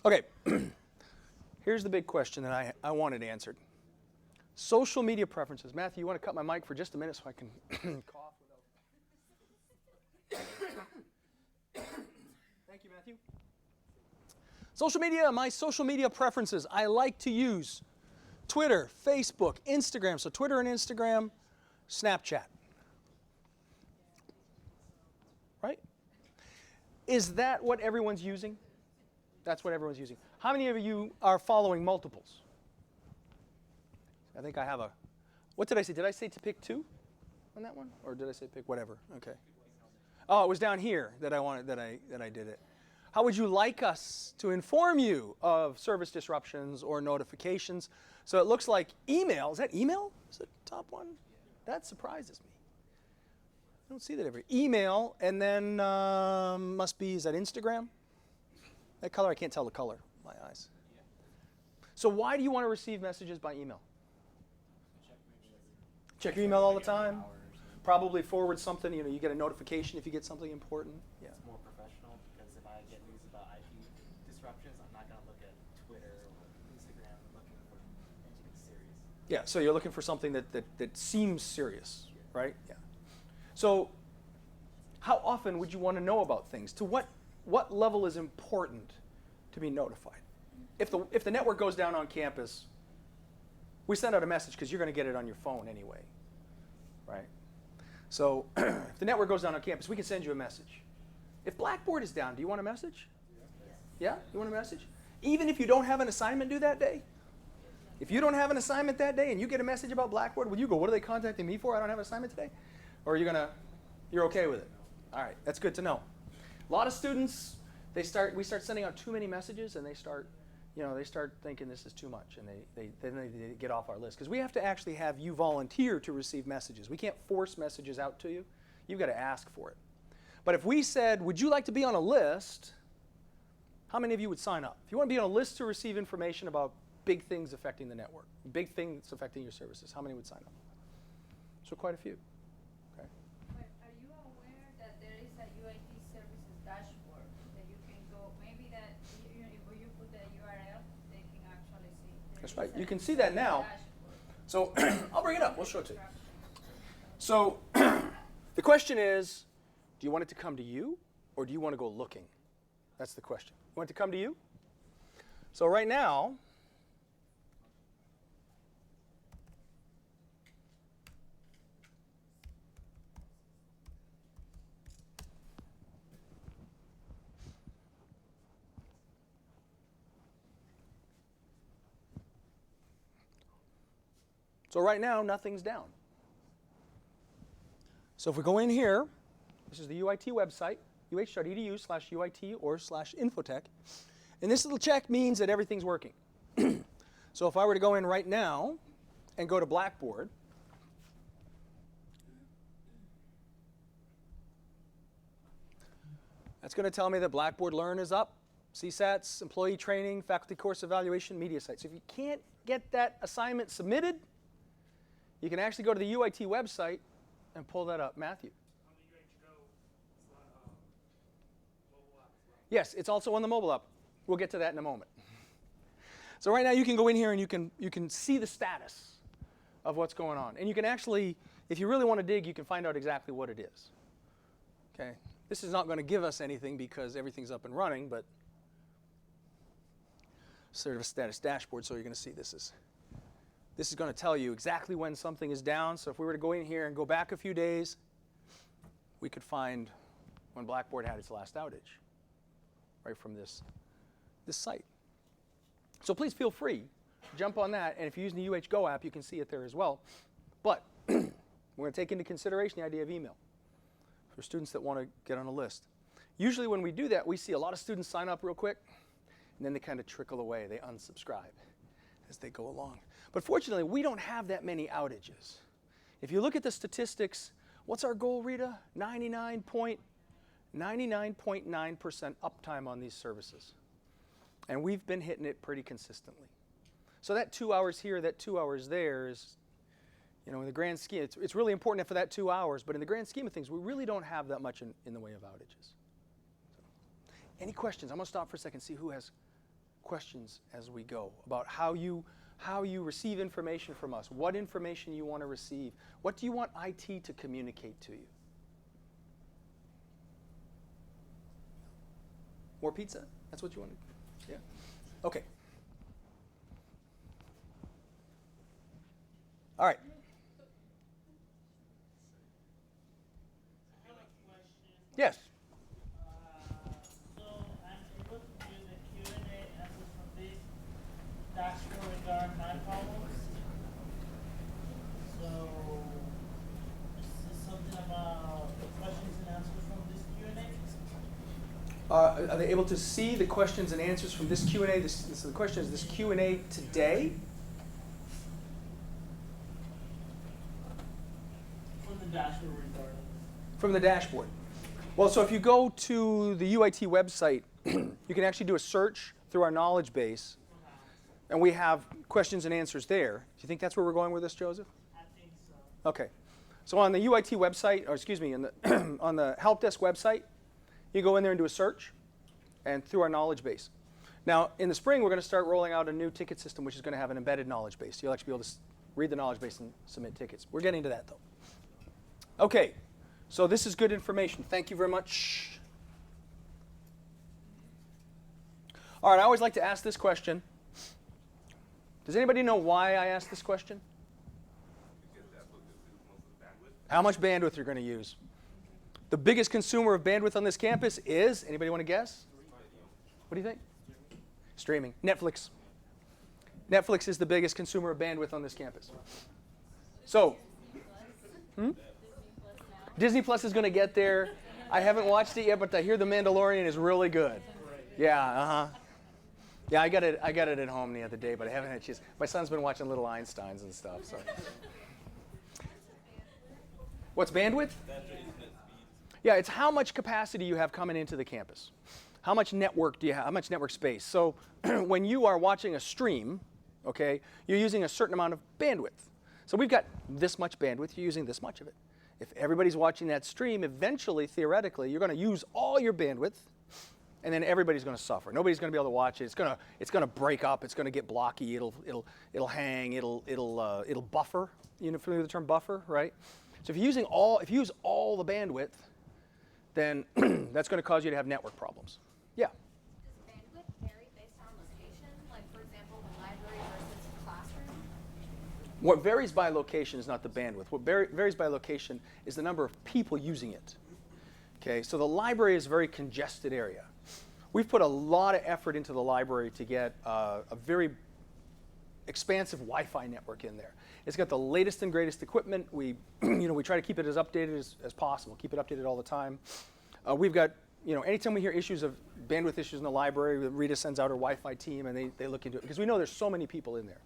Okay, here's the big question that I wanted answered. Social media preferences. Matthew, you want to cut my mic for just a minute so I can cough without... Thank you, Matthew. Social media, my social media preferences. I like to use Twitter, Facebook, Instagram. So Twitter and Instagram, Snapchat. Right? Is that what everyone's using? That's what everyone's using. How many of you are following multiples? I think I have a... What did I say? Did I say to pick 2 on that one? Or did I say pick whatever? Okay. Oh, it was down here that I did it. How would you like us to inform you of service disruptions or notifications? So it looks like email. Is that email? Is it the top one? That surprises me. I don't see that every email. And then must be, is that Instagram? That color, I can't tell the color with my eyes. So why do you want to receive messages by email? Check your email all the time. Probably forward something, you get a notification if you get something important. Yeah. It's more professional because if I get news about IP disruptions, I'm not going to look at Twitter or Instagram looking for anything serious. Yeah, so you're looking for something that seems serious, right? Yeah. So how often would you want to know about things? To what level is important to be notified? If the network goes down on campus, we send out a message because you're going to get it on your phone anyway, right? So if the network goes down on campus, we can send you a message. If Blackboard is down, do you want a message? Yeah? You want a message? Even if you don't have an assignment due that day? If you don't have an assignment that day and you get a message about Blackboard, will you go, what are they contacting me for? I don't have an assignment today? Or are you you're okay with it? All right, that's good to know. A lot of students, we start sending out too many messages and they start thinking this is too much, and they get off our list. Because we have to actually have you volunteer to receive messages. We can't force messages out to you. You've got to ask for it. But if we said, would you like to be on a list, how many of you would sign up? If you want to be on a list to receive information about big things affecting the network, big things affecting your services, how many would sign up? So quite a few. Okay. But are you aware that there is That's right. You can see that now. So I'll bring it up. We'll show it to you. So the question is, do you want it to come to you, or do you want to go looking? That's the question. You want it to come to you? So right now, nothing's down. So if we go in here, this is the UIT website, uh.edu/UIT or /infotech. And this little check means that everything's working. So if I were to go in right now and go to Blackboard, that's going to tell me that Blackboard Learn is up, CSATs, employee training, faculty course evaluation, media sites. So if you can't get that assignment submitted, you can actually go to the UIT website and pull that up. Matthew? On the UH Go, it's on mobile app as well. Yes, it's also on the mobile app. We'll get to that in a moment. So right now you can go in here and you can see the status of what's going on. And you can actually, if you really want to dig, you can find out exactly what it is. Okay? This is not going to give us anything because everything's up and running, but sort of a status dashboard, so you're going to see this is going to tell you exactly when something is down. So if we were to go in here and go back a few days, we could find when Blackboard had its last outage, right from this site. So please feel free, jump on that, and if you're using the UH Go app, you can see it there as well. But we're going to take into consideration the idea of email for students that want to get on a list. Usually when we do that, we see a lot of students sign up real quick, and then they kind of trickle away. They unsubscribe as they go along. But fortunately, we don't have that many outages. If you look at the statistics, what's our goal, Rita? 99.9% uptime on these services. And we've been hitting it pretty consistently. So that 2 hours here, that 2 hours there is, you know, in the grand scheme, it's really important for that 2 hours, but in the grand scheme of things, we really don't have that much in the way of outages. So, any questions? I'm going to stop for a second, see who has questions as we go about how you receive information from us, what information you want to receive, what do you want IT to communicate to you? More pizza? That's what you wanted? Yeah? Okay. All right. I have a question. Yes. So I'm able to view the Q&A answers from this dashboard regarding my problems. So this is something about the questions and answers from this Q&A. Are they able to see the questions and answers from this Q&A? The question is this Q&A today? From the dashboard regarding. From the dashboard. Well, so if you go to the UIT website, you can actually do a search through our knowledge base, and we have questions and answers there. Do you think that's where we're going with this, Joseph? I think so. Okay. So on the UIT website, or excuse me, on the help desk website, you go in there and do a search, and through our knowledge base. Now, in the spring, we're going to start rolling out a new ticket system, which is going to have an embedded knowledge base. You'll actually be able to read the knowledge base and submit tickets. We're getting to that, though. Okay, so this is good information. Thank you very much. All right, I always like to ask this question. Does anybody know why I asked this question? Because that's what consumes most of the bandwidth. How much bandwidth you're going to use? The biggest consumer of bandwidth on this campus is, anybody want to guess? What do you think? Streaming. Netflix. Netflix is the biggest consumer of bandwidth on this campus. So, Disney Plus is going to get there. I haven't watched it yet, but I hear The Mandalorian is really good. Yeah, Yeah, I got it at home the other day, but I haven't had a chance. My son's been watching Little Einsteins and stuff. So, what's bandwidth? Yeah, it's how much capacity you have coming into the campus. How much network do you have? How much network space? So when you are watching a stream, okay, you're using a certain amount of bandwidth. So we've got this much bandwidth, you're using this much of it. If everybody's watching that stream, eventually, theoretically, you're going to use all your bandwidth, and then everybody's going to suffer. Nobody's going to be able to watch it. It's going to break up. It's going to get blocky. It'll hang. It'll buffer. You know, familiar with the term buffer, right? So if you use all the bandwidth, then that's going to cause you to have network problems. Yeah. Does bandwidth vary based on location? Like, for example, the library versus classroom? What varies by location is not the bandwidth. What varies by location is the number of people using it. Okay, so the library is a very congested area. We've put a lot of effort into the library to get a very expansive Wi-Fi network in there. It's got the latest and greatest equipment. We try to keep it as updated as possible, keep it updated all the time. We've got, anytime we hear issues of bandwidth issues in the library, Rita sends out her Wi-Fi team and they look into it because we know there's so many people in there.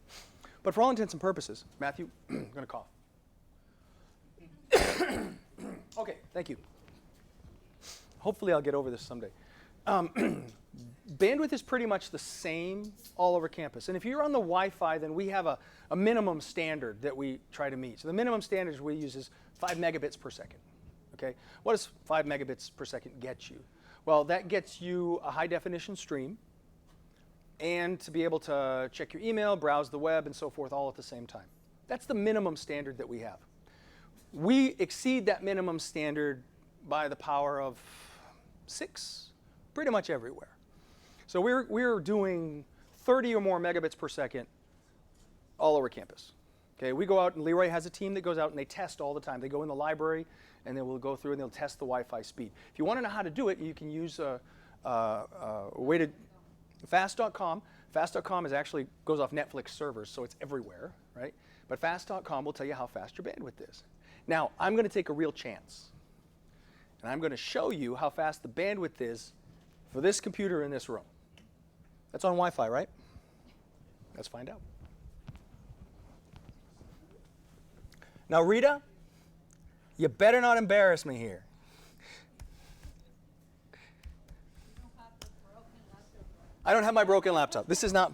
But for all intents and purposes, Matthew, I'm going to cough. Okay, thank you. Hopefully I'll get over this someday. Bandwidth is pretty much the same all over campus. And if you're on the Wi-Fi, then we have a minimum standard that we try to meet. So the minimum standard we use is 5 megabits per second. Okay? What does 5 megabits per second get you? Well, that gets you a high definition stream and to be able to check your email, browse the web, and so forth all at the same time. That's the minimum standard that we have. We exceed that minimum standard by the power of 6 pretty much everywhere. So we're doing 30 or more megabits per second all over campus. Okay, we go out and Leroy has a team that goes out and they test all the time. They go in the library and they will go through and they'll test the Wi-Fi speed. If you want to know how to do it, you can use a way to fast.com. Fast.com actually goes off Netflix servers, so it's everywhere, right? But fast.com will tell you how fast your bandwidth is. Now, I'm going to take a real chance. And I'm going to show you how fast the bandwidth is for this computer in this room. That's on Wi-Fi, right? Let's find out. Now, Rita, you better not embarrass me here. I don't have my broken laptop. This is not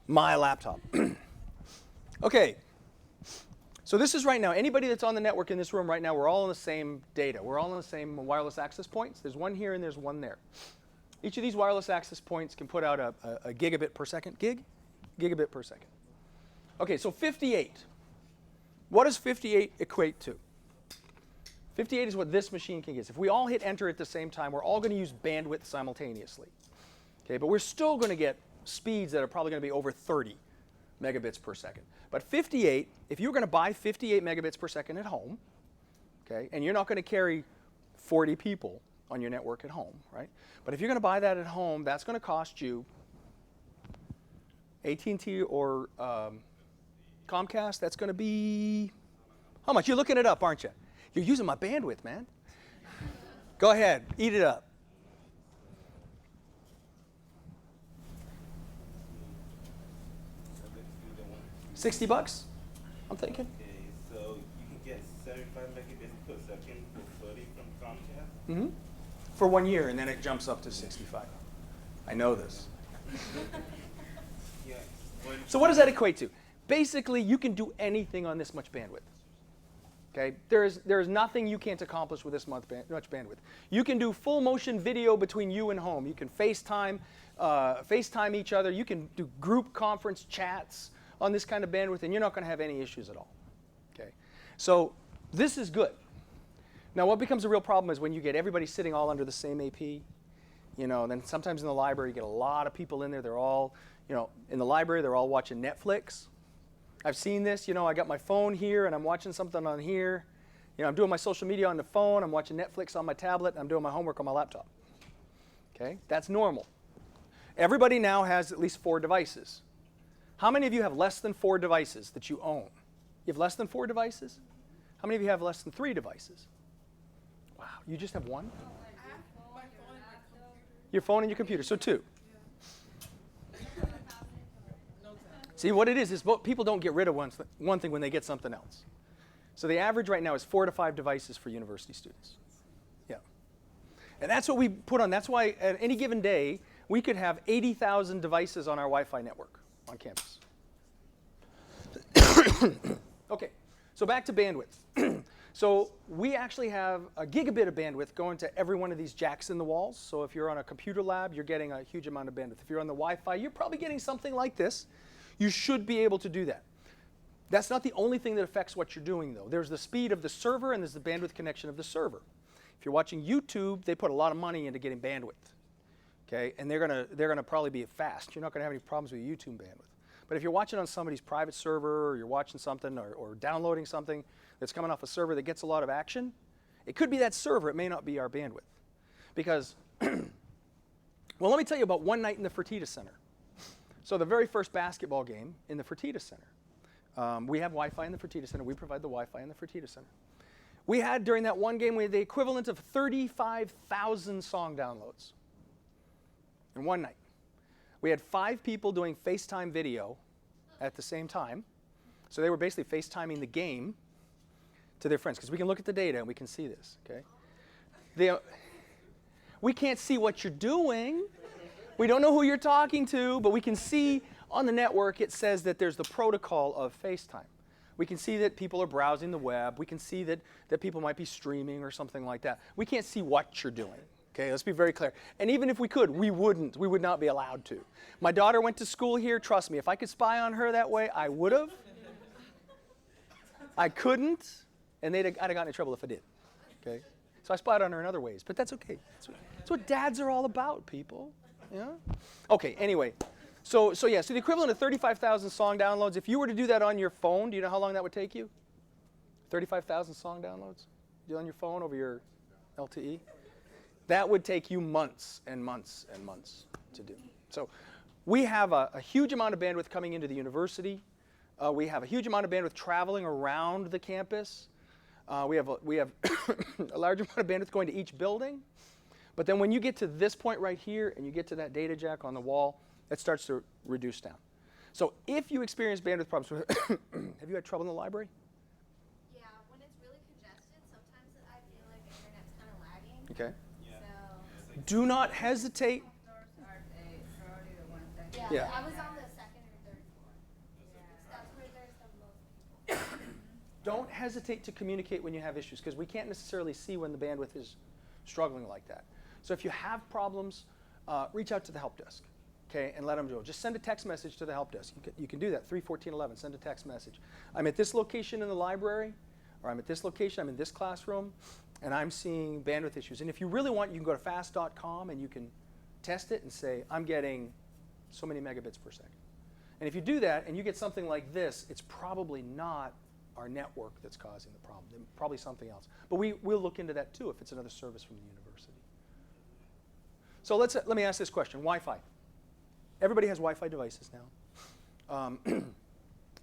my laptop. Okay. So this is right now, anybody that's on the network in this room right now, we're all on the same data. We're all on the same wireless access points. There's one here and there's one there. Each of these wireless access points can put out a gigabit per second. Gigabit per second. Okay, so 58. What does 58 equate to? 58 is what this machine can get. If we all hit enter at the same time, we're all going to use bandwidth simultaneously. Okay, but we're still going to get speeds that are probably going to be over 30 megabits per second. But 58, if you're going to buy 58 megabits per second at home, okay, and you're not going to carry 40 people on your network at home, right? But if you're going to buy that at home, that's going to cost you AT&T or Comcast. That's going to be how much? You're looking it up, aren't you? You're using my bandwidth, man. Go ahead, eat it up. $60, I'm thinking. Okay, so you can get 75 megabits per second for 30 from Comcast. Mm-hmm. For 1 year, and then it jumps up to 65. I know this. Yeah. So what does that equate to? Basically, you can do anything on this much bandwidth. Okay, there is nothing you can't accomplish with this much bandwidth. You can do full motion video between you and home. You can FaceTime each other. You can do group conference chats on this kind of bandwidth, and you're not going to have any issues at all. Okay, so this is good. Now, what becomes a real problem is when you get everybody sitting all under the same AP. You know, and then sometimes in the library you get a lot of people in there. They're all, in the library they're all watching Netflix. I've seen this, I got my phone here and I'm watching something on here. I'm doing my social media on the phone, I'm watching Netflix on my tablet, I'm doing my homework on my laptop. Okay, that's normal. Everybody now has at least 4 devices. How many of you have less than 4 devices that you own? You have less than 4 devices? How many of you have less than 3 devices? Wow, you just have 1? Your phone and your computer, so 2. See, what it is people don't get rid of one thing when they get something else. So the average right now is 4 to 5 devices for university students. Yeah. And that's what we put on. That's why at any given day, we could have 80,000 devices on our Wi-Fi network on campus. Okay, so back to bandwidth. So we actually have a gigabit of bandwidth going to every one of these jacks in the walls. So if you're on a computer lab, you're getting a huge amount of bandwidth. If you're on the Wi-Fi, you're probably getting something like this. You should be able to do that. That's not the only thing that affects what you're doing, though. There's the speed of the server, and there's the bandwidth connection of the server. If you're watching YouTube, they put a lot of money into getting bandwidth, okay? And they're gonna probably be fast. You're not gonna have any problems with YouTube bandwidth. But if you're watching on somebody's private server, or you're watching something, or downloading something that's coming off a server that gets a lot of action, it could be that server. It may not be our bandwidth, because well, let me tell you about one night in the Fertitta Center. So the very first basketball game in the Fertitta Center. We have Wi-Fi in the Fertitta Center. We provide the Wi-Fi in the Fertitta Center. We had, during that one game, we had the equivalent of 35,000 song downloads in one night. We had 5 people doing FaceTime video at the same time. So they were basically FaceTiming the game to their friends, because we can look at the data and we can see this, okay? We can't see what you're doing. We don't know who you're talking to, but we can see on the network it says that there's the protocol of FaceTime. We can see that people are browsing the web. We can see that people might be streaming or something like that. We can't see what you're doing. Okay, let's be very clear. And even if we could, we wouldn't. We would not be allowed to. My daughter went to school here. Trust me, if I could spy on her that way, I would have. I couldn't, and I'd have gotten in trouble if I did. Okay, so I spied on her in other ways, but that's okay. That's what dads are all about, people. Yeah. Okay. Anyway. So the equivalent of 35,000 song downloads, if you were to do that on your phone, do you know how long that would take you? 35,000 song downloads? Do it on your phone over your LTE? That would take you months and months and months to do. So we have a huge amount of bandwidth coming into the university. We have a huge amount of bandwidth traveling around the campus. We have a large amount of bandwidth going to each building. But then when you get to this point right here and you get to that data jack on the wall, it starts to reduce down. So if you experience bandwidth problems, have you had trouble in the library? Yeah, when it's really congested, sometimes I feel like the internet's kind of lagging. Okay. So, Do not hesitate. yeah, Yeah. I was on the 2nd or 3rd floor. That's where there's the most people. Don't hesitate to communicate when you have issues, because we can't necessarily see when the bandwidth is struggling like that. So if you have problems, reach out to the help desk. Okay, and let them know. Just send a text message to the help desk. You can do that, 31411, send a text message. I'm at this location in the library, or I'm at this location, I'm in this classroom, and I'm seeing bandwidth issues. And if you really want, you can go to fast.com and you can test it and say, I'm getting so many megabits per second. And if you do that and you get something like this, it's probably not our network that's causing the problem. Probably something else. But we'll look into that too if it's another service from the university. So let me ask this question, Wi-Fi. Everybody has Wi-Fi devices now.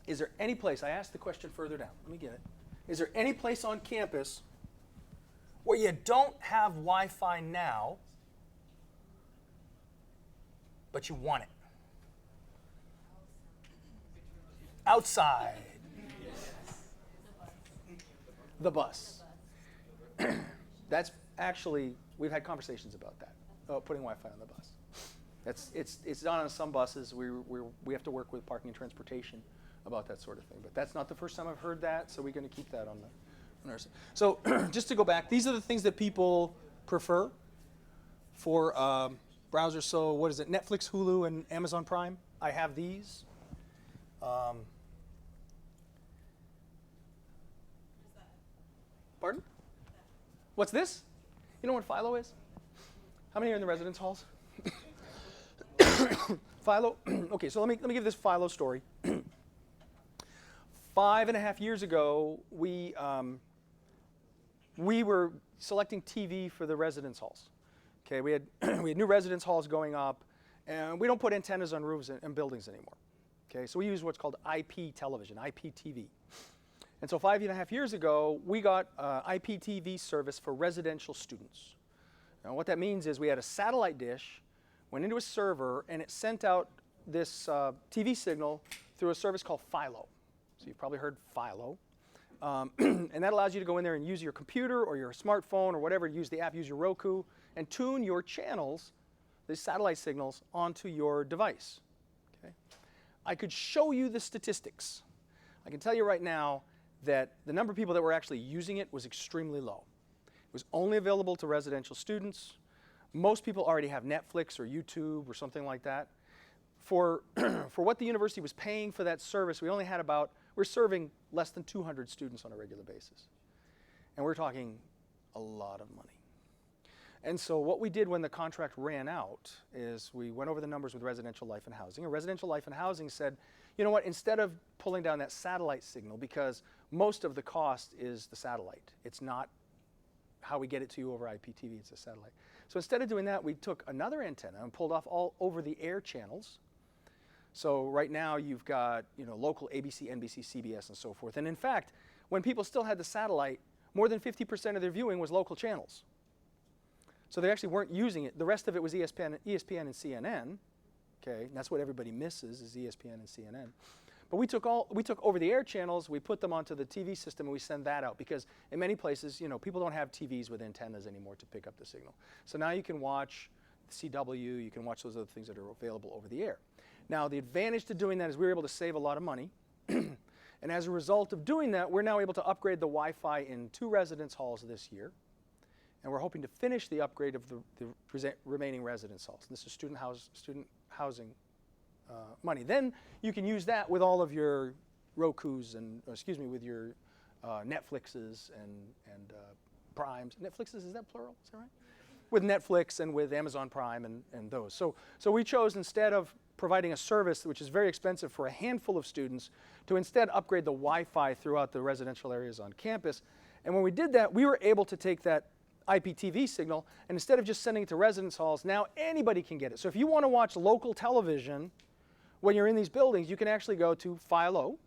Is there any place, I asked the question further down, let me get it. Is there any place on campus where you don't have Wi-Fi now, but you want it? Outside. The bus. That's actually, we've had conversations about that, putting Wi-Fi on the bus. It's done on some buses. We have to work with parking and transportation about that sort of thing. But that's not the first time I've heard that, so we're going to keep that on our side. So just to go back, these are the things that people prefer for browsers. So what is it? Netflix, Hulu, and Amazon Prime. I have these. Pardon? What's this? You know what Philo is? How many are in the residence halls? Philo, okay, so let me give this Philo story. 5.5 years ago, we were selecting TV for the residence halls. Okay, we had new residence halls going up, and we don't put antennas on roofs and buildings anymore. Okay, so we use what's called IP television, IPTV. And so 5.5 years ago, we got IPTV service for residential students. Now what that means is we had a satellite dish, went into a server, and it sent out this TV signal through a service called Philo. So you've probably heard Philo. And that allows you to go in there and use your computer or your smartphone or whatever, use the app, use your Roku, and tune your channels, the satellite signals, onto your device. Okay? I could show you the statistics. I can tell you right now that the number of people that were actually using it was extremely low. It was only available to residential students. Most people already have Netflix or YouTube or something like that. For what the university was paying for that service, we're serving less than 200 students on a regular basis. And we're talking a lot of money. And so what we did when the contract ran out is we went over the numbers with Residential Life and Housing. And Residential Life and Housing said, you know what, instead of pulling down that satellite signal, because most of the cost is the satellite. It's not how we get it to you over IPTV, it's a satellite. So instead of doing that, we took another antenna and pulled off all over-the-air channels. So right now you've got local ABC, NBC, CBS, and so forth. And in fact, when people still had the satellite, more than 50% of their viewing was local channels. So they actually weren't using it. The rest of it was ESPN and CNN. Okay, and that's what everybody misses is ESPN and CNN. But we took over-the-air channels, we put them onto the TV system, and we send that out because in many places, people don't have TVs with antennas anymore to pick up the signal. So now you can watch CW, you can watch those other things that are available over the air. Now the advantage to doing that is we were able to save a lot of money. And as a result of doing that, we're now able to upgrade the Wi-Fi in 2 residence halls this year. And we're hoping to finish the upgrade of the remaining residence halls. This is student housing money. Then you can use that with all of your Rokus and, with your Netflixes and Primes. Netflixes, is that plural? Is that right? With Netflix and with Amazon Prime and those. So we chose, instead of providing a service which is very expensive for a handful of students, to instead upgrade the Wi-Fi throughout the residential areas on campus. And when we did that, we were able to take that IPTV signal, and instead of just sending it to residence halls, now anybody can get it. So if you want to watch local television when you're in these buildings, you can actually go to Philo.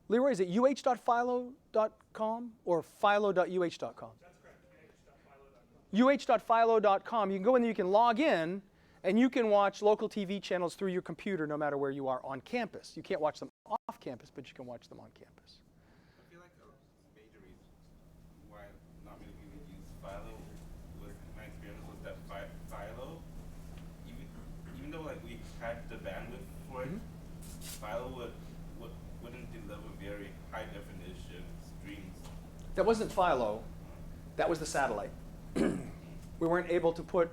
Leroy, is it uh.philo.com or philo.uh.com? That's correct, uh.philo.com. You can go in there, you can log in, and you can watch local TV channels through your computer no matter where you are on campus. You can't watch them off campus, but you can watch them on campus. I feel like a major reason why not many people use Philo was my experience was that Philo, even though like we had the bandwidth for it, Philo wouldn't deliver very high definition streams. That wasn't Philo, that was the satellite. We weren't able to put,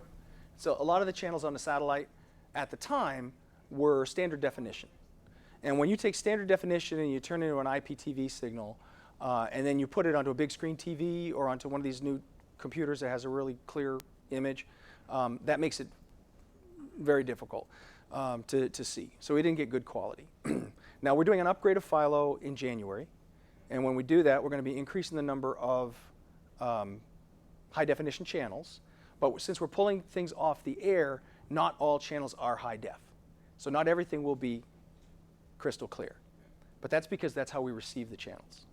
so a lot of the channels on the satellite at the time were standard definition. And when you take standard definition and you turn it into an IPTV signal, and then you put it onto a big screen TV or onto one of these new computers that has a really clear image, that makes it very difficult to see. So we didn't get good quality. Now we're doing an upgrade of Philo in January, and when we do that, we're going to be increasing the number of high definition channels. But since we're pulling things off the air, not all channels are high def. So not everything will be crystal clear. But that's because that's how we receive the channels.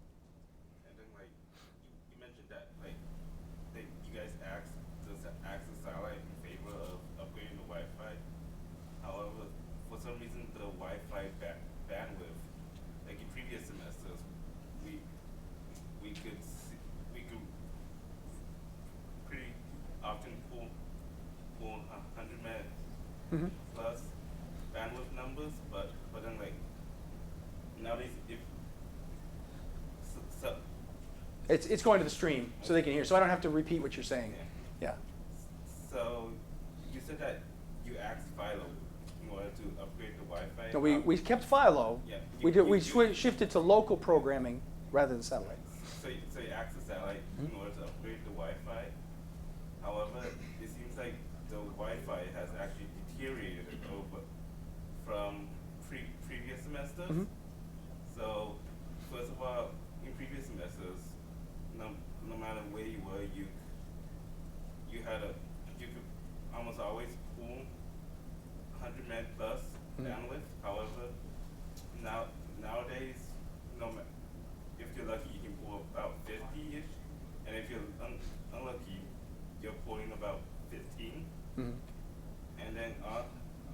And then like you mentioned that like you guys asked the satellite in favor of upgrading the Wi-Fi. However, for some reason the Wi-Fi bandwidth, like in previous semesters, we could pretty often pull 100 meg plus bandwidth numbers, but then like nowadays It's going to the stream so they can hear. So I don't have to repeat what you're saying. Yeah. So you said that you asked Philo in order to upgrade the Wi-Fi. No, we kept Philo. Yeah. We shifted to local programming rather than satellite. So you asked the satellite in order to upgrade the Wi-Fi. However, it seems like the Wi-Fi has actually deteriorated over from previous semesters. So first of all, in previous semesters, no matter where you were, you could almost always pull 100 meg plus bandwidth. However, nowadays, if you're lucky, you can pull about 50-ish, and if you're unlucky, you're pulling about 15. And then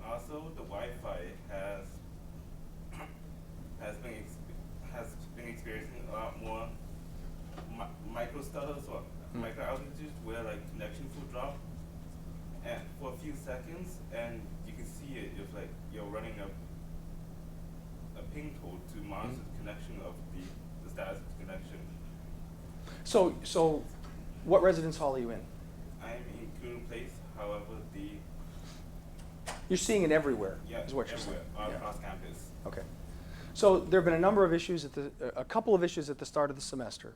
also the Wi-Fi has been experiencing a lot more micro stutters or micro outages where like connections will drop and for a few seconds, and you can see it if like you're running a ping code to monitor the connection of the So what residence hall are you in? I'm in Coon Place, however, You're seeing it everywhere, yeah, is what you're everywhere, saying. all Yeah. across campus. Okay. So there have been a number of issues a couple of issues at the start of the semester,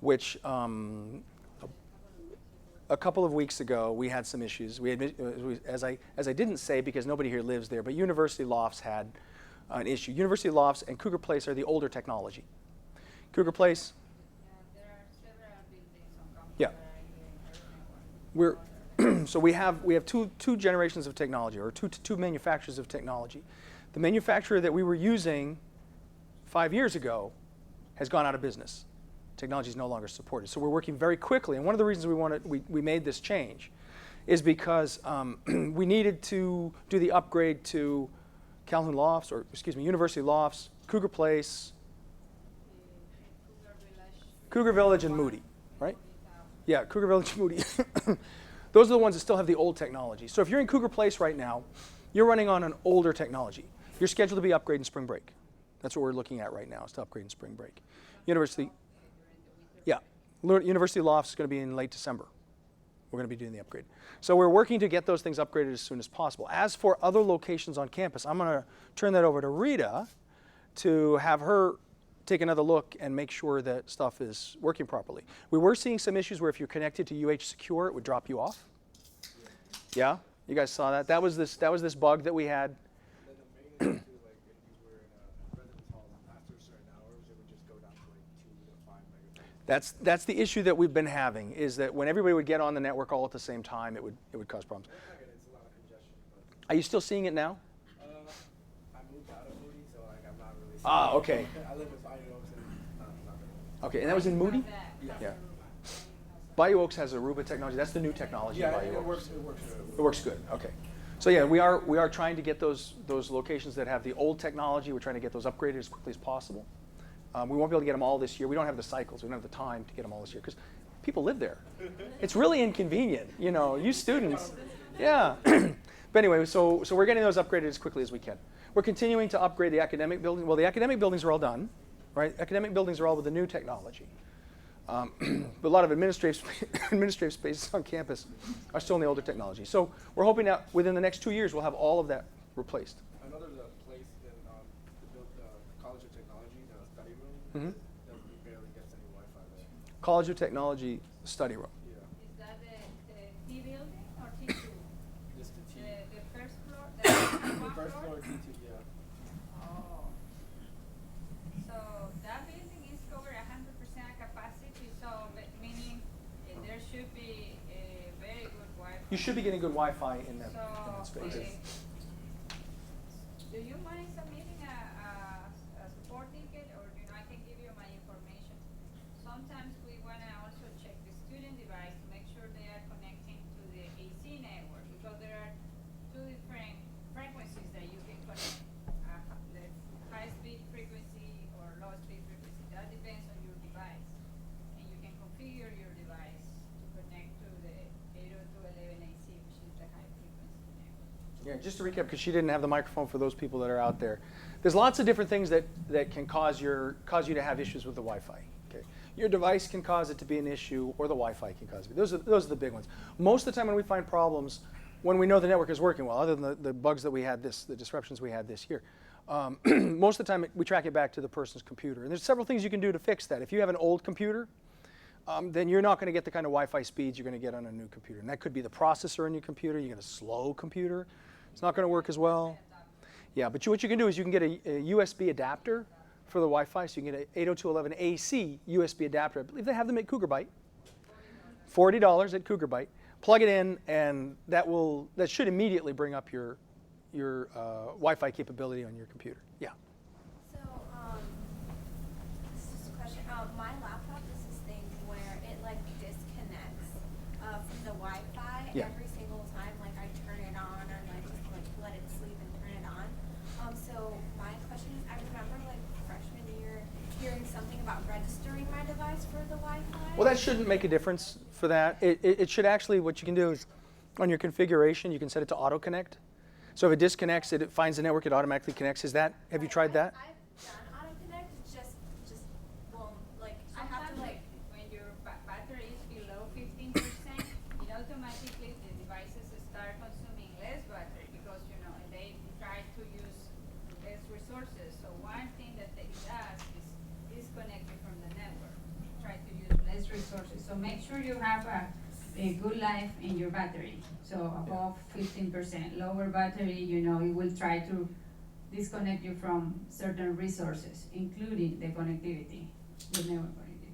which a couple of weeks ago we had some issues. As I didn't say because nobody here lives there, but University Lofts had an issue. University Lofts and Cougar Place are the older technology. Cougar Place, Yeah, there are several buildings on campus Yeah. that are here in Arizona. so we have two generations of technology, or two manufacturers of technology. The manufacturer that we were using 5 years ago has gone out of business. Technology is no longer supported. So we're working very quickly. And one of the reasons we made this change is because we needed to do the upgrade to Calhoun Lofts, or excuse me, University Lofts, Cougar Place, Cougar Village, and Moody, right? Yeah, Cougar Village and Moody. Those are the ones that still have the old technology. So if you're in Cougar Place right now, you're running on an older technology. You're scheduled to be upgraded in spring break. That's what we're looking at right now, is to upgrade in spring break. University Lofts is going to be in late December. We're going to be doing the upgrade. So we're working to get those things upgraded as soon as possible. As for other locations on campus, I'm going to turn that over to Rita to have her take another look and make sure that stuff is working properly. We were seeing some issues where if you're connected to UH Secure, it would drop you off. Yeah? You guys saw that? That was this bug that we had. Then the main issue, like if you were in a residence hall after certain hours, it would just go down to like 2 to 5 megabytes. That's the issue that we've been having, is that when everybody would get on the network all at the same time, it would cause problems. I get it, it's a lot of congestion, but Are you still seeing it now? I moved out of Moody, so like I'm not really. Ah, okay. I live in Bayou Oaks, and not really. Okay, and that was in Moody? That- Yeah. Bayou Oaks has Aruba technology. That's the new technology in Yeah, Bayou it Oaks. works. It works. It works good. Okay. So yeah, we are trying to get those locations that have the old technology. We're trying to get those upgraded as quickly as possible. We won't be able to get them all this year. We don't have the cycles. We don't have the time to get them all this year because people live there. It's really inconvenient, you students. Yeah. But anyway, so we're getting those upgraded as quickly as we can. We're continuing to upgrade the academic building. Well, the academic buildings are all done, right? Academic buildings are all with the new technology. But a lot of administrative spaces on campus are still in the older technology. So we're hoping that within the next 2 years, we'll have all of that replaced. I know there's a place in the College of Technology, the study room, Mhm. that barely gets any Wi-Fi there. College of Technology study room. Yeah, Is that the T building or T2? just the T. The first floor? The The first floor, T2, yeah. Oh. So that building is covered 100% capacity, so meaning there should be a very good Wi-Fi. You should be getting good Wi-Fi in that So, space. do you mind submitting a support ticket, or I can give you my information? Sometimes we want to also check the student device to make sure they are connecting to the AC network, because there are two different frequencies that you can connect. The high-speed frequency or low-speed frequency, that depends on your device. And you can configure your device to connect to the 802.11ac, which is the high-frequency network. Yeah, just to recap, because she didn't have the microphone for those people that are out there. There's lots of different things that can cause you to have issues with the Wi-Fi. Okay, your device can cause it to be an issue, or the Wi-Fi can cause it. Those are the big ones. Most of the time when we find problems, when we know the network is working well, other than the bugs that we had the disruptions we had this year, most of the time we track it back to the person's computer. And there's several things you can do to fix that. If you have an old computer, then you're not going to get the kind of Wi-Fi speeds you're going to get on a new computer. And that could be the processor in your computer. You get a slow computer. It's not going to work as well. Yeah, but what you can do is you can get a USB adapter for the Wi-Fi. So you can get an 802.11ac USB adapter. I believe they have them at Cougar Byte. $40 at Cougar Byte. Plug it in, and that should immediately bring up your Wi-Fi capability on your computer. Yeah. So, this is just a question. My laptop does this thing where it like disconnects from the Wi-Fi Yeah. every single time. Like I turn it on, or like just like let it sleep and turn it on. So my question is, I remember like freshman year hearing something about registering my device for the Wi-Fi. Well, that shouldn't make a difference for that. It should actually, what you can do is, on your configuration, you can set it to auto connect. So if it disconnects, it finds the network, it automatically connects. Have you tried that? I've done auto connect. It's just well, like I have to Sometimes like. when your resources. So one thing that it does is disconnect you from the network. Try to use less resources. So make sure you have a good life in your battery. So above 15%. Lower battery, it will try to disconnect you from certain resources, including the connectivity with network connectivity.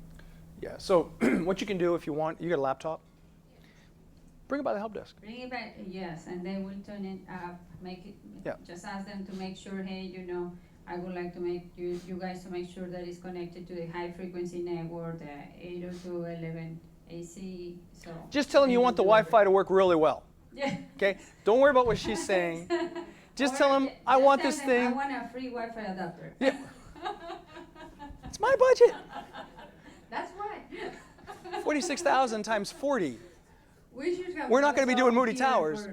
Yeah, so what you can do if you want, you got a laptop? Bring it by the help desk. Bring it back, yes, and they will turn it up, make it, Yeah. just ask them to make sure, hey, I would like to make you guys to make sure that it's connected to the high frequency network, the 802.11 AC, so. Just tell them you want the Wi-Fi to work really well. Yeah. Okay? Don't worry about what she's saying. Just Or tell them, I just want tell this them, thing. I want a free Wi-Fi adapter. Yeah. It's my budget. That's right. 46,000 times 40. We should have. We're not gonna be doing some Moody here Towers.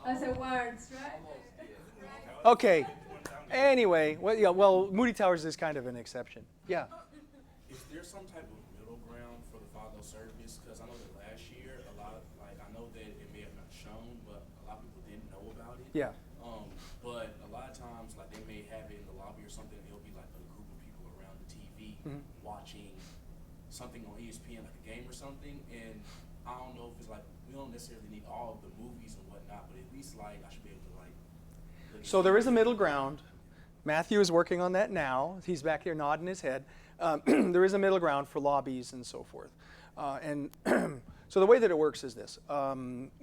As awards, right? Okay. Anyway, well, Moody Towers is kind of an exception. Yeah. Is there some type of middle ground for the follow service? Because I know that last year, a lot of, I know that it may have not shown, but a lot of people didn't know about it. Yeah. But a lot of times, they may have it in the lobby or something, and it'll be like a group of people around the TV watching something on ESPN, like a game or something, and I don't know if it's we don't necessarily need all of the movies and whatnot, but at least I should be able to look So there is a middle ground. Matthew is working on that now. He's back here nodding his head. There is a middle ground for lobbies and so forth. And so the way that it works is this.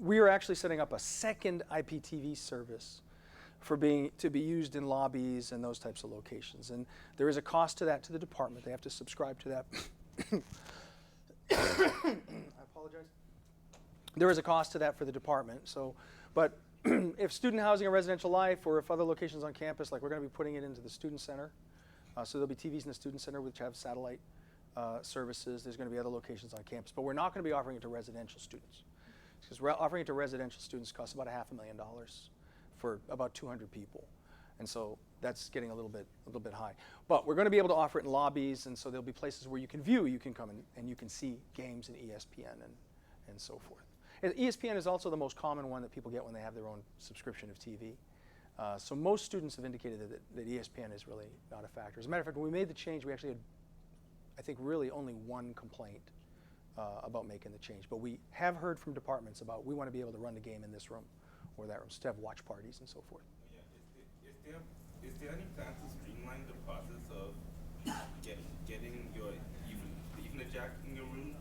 We are actually setting up a second IPTV service to be used in lobbies and those types of locations. And there is a cost to that to the department. They have to subscribe to that. I apologize. There is a cost to that for the department. But if student housing and residential life, or if other locations on campus, we're going to be putting it into the student center. So there'll be TVs in the student center which have satellite services. There's going to be other locations on campus. But we're not going to be offering it to residential students. Because offering it to residential students costs about $500,000 for about 200 people. And so that's getting a little bit high. But we're going to be able to offer it in lobbies, and so there'll be places where you can view, you can come and you can see games in ESPN and so forth. And ESPN is also the most common one that people get when they have their own subscription of TV. So most students have indicated that ESPN is really not a factor. As a matter of fact, when we made the change, we actually had, I think, really only one complaint about making the change. But we have heard from departments about, we want to be able to run the game in this room or that room, so to have watch parties and so forth. Yeah, is there any plan to streamline the process of getting your Ethernet jack in your room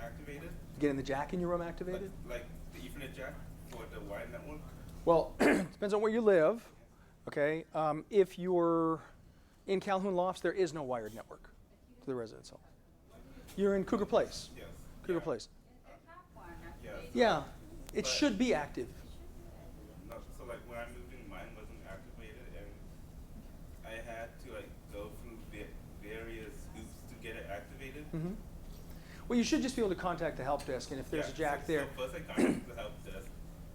activated? Getting the jack in your room activated? Like the Ethernet jack for the wired network? Well, depends on where you live. Okay, if you're in Calhoun Lofts, there is no wired network to the residence hall. You're in Cougar Place. Yes. Cougar Place. Yes. Yeah, it should be active. No, so when I moved in, mine wasn't activated, and I had to go through various hoops to get it activated. Mm-hmm. Well, you should just be able to contact the help desk, and if there's a jack so there. First I contacted the help desk,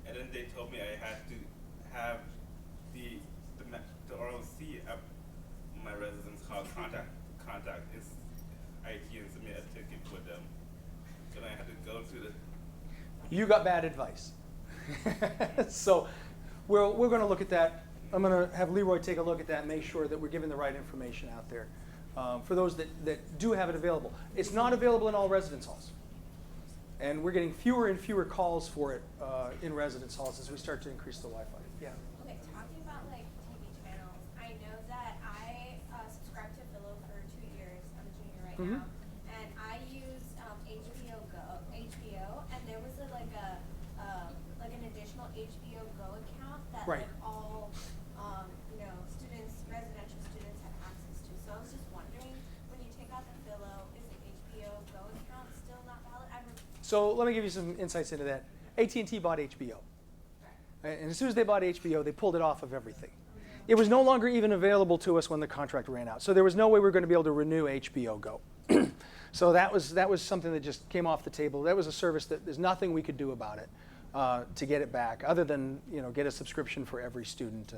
and then they told me I had to have the ROC at my residence hall contact its IT and submit a ticket for them. So then I had to go to the. You got bad advice. So we're going to look at that. I'm going to have Leroy take a look at that and make sure that we're giving the right information out there for those that do have it available. It's not available in all residence halls. And we're getting fewer and fewer calls for it in residence halls as we start to increase the Wi-Fi. Yeah. Okay, talking about TV channels, I know that I subscribed to Philo for 2 years. I'm a junior right now, and I use HBO, and there was an additional HBO Go account that Right. all students, residential students, have access to. So I was just wondering, when you take out the Philo, is the HBO Go account still not valid? So let me give you some insights into that. AT&T bought HBO. And as soon as they bought HBO, they pulled it off of everything. It was no longer even available to us when the contract ran out. So there was no way we were going to be able to renew HBO Go. So that was something that just came off the table. That was a service that there's nothing we could do about it to get it back, other than get a subscription for every student,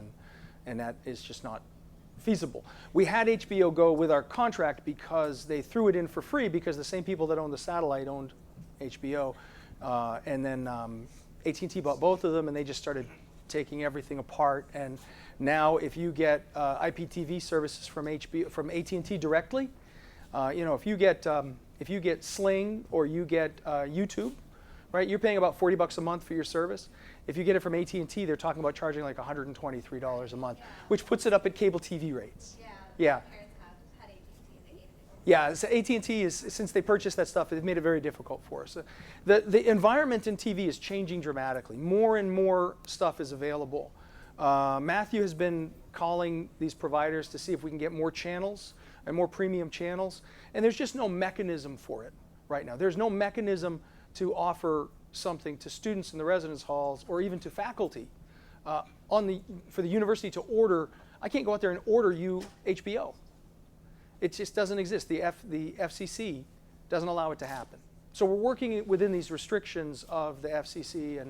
and that is just not feasible. We had HBO Go with our contract because they threw it in for free because the same people that owned the satellite owned HBO, and then AT&T bought both of them, and they just started taking everything apart. And now, if you get IPTV services from AT&T directly, if you get Sling or you get YouTube, right? You're paying about $40 a month for your service. If you get it from AT&T, they're talking about charging like $123 a month, which puts it up at cable TV rates. Yeah. Yeah, so AT&T is, since they purchased that stuff, they've made it very difficult for us. The environment in TV is changing dramatically. More and more stuff is available. Matthew has been calling these providers to see if we can get more channels and more premium channels, and there's just no mechanism for it right now. There's no mechanism to offer something to students in the residence halls or even to faculty for the university to order. I can't go out there and order you HBO. It just doesn't exist. The FCC doesn't allow it to happen. So we're working within these restrictions of the FCC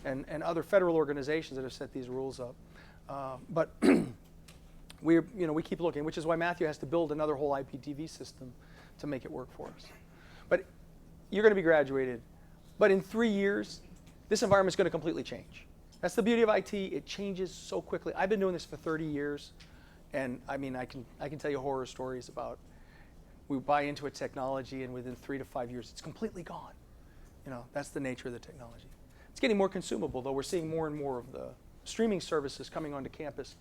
and other federal organizations that have set these rules up. But we keep looking, which is why Matthew has to build another whole IPTV system to make it work for us. But you're going to be graduated. But in 3 years, this environment is going to completely change. That's the beauty of IT. It changes so quickly. I've been doing this for 30 years. And I mean, I can tell you horror stories about we buy into a technology and within 3 to 5 years, it's completely gone. That's the nature of the technology. It's getting more consumable, though. We're seeing more and more of the streaming services coming onto campus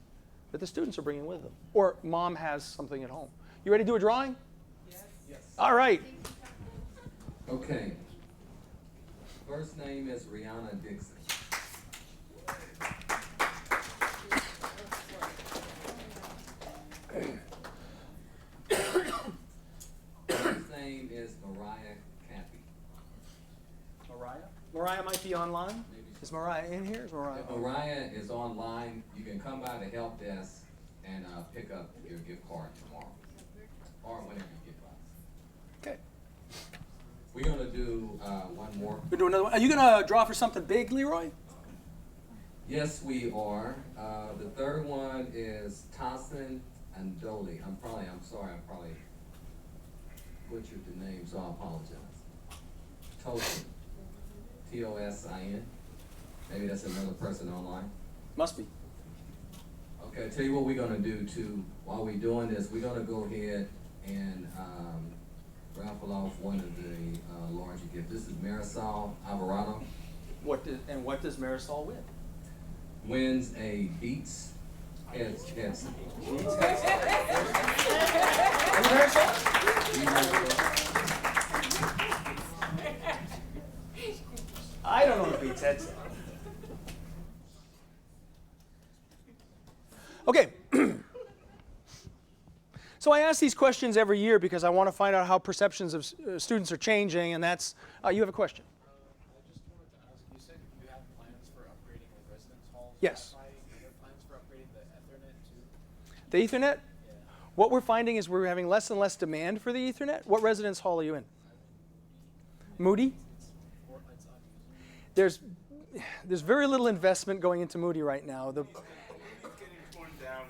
that the students are bringing with them. Or mom has something at home. You ready to do a drawing? Yes. All right. Okay. First name is Rihanna Dixon. First name is Mariah Cappy. Mariah might be online. Is Mariah in here? Is Mariah? If Mariah is online, you can come by the help desk and pick up your gift card tomorrow, or whenever you get by. Okay. We're gonna do one more. We're doing another one. Are you gonna draw for something big, Leroy? Yes, we are. The third one is Tosin and Dolly. I'm sorry, I probably butchered the name, so I apologize. Tosin. Tosin. Maybe that's another person online. Must be. Okay, I'll tell you what we're gonna do too. While we're doing this, we're gonna go ahead and raffle off one of the larger gifts. This is Marisol Alvarado. What does Marisol win? Wins a Beats headset. I don't know what Beats headset. Okay. So I ask these questions every year because I want to find out how perceptions of students are changing, and that's, you have a question? I just wanted to ask, you said you have plans for upgrading the residence halls. Yes. Wi-Fi. You have plans for upgrading the Ethernet too? The Ethernet? Yeah. What we're finding is we're having less and less demand for the Ethernet. What residence hall are you in? Moody? It's unusable. There's very little investment going into Moody right now. It's getting torn down.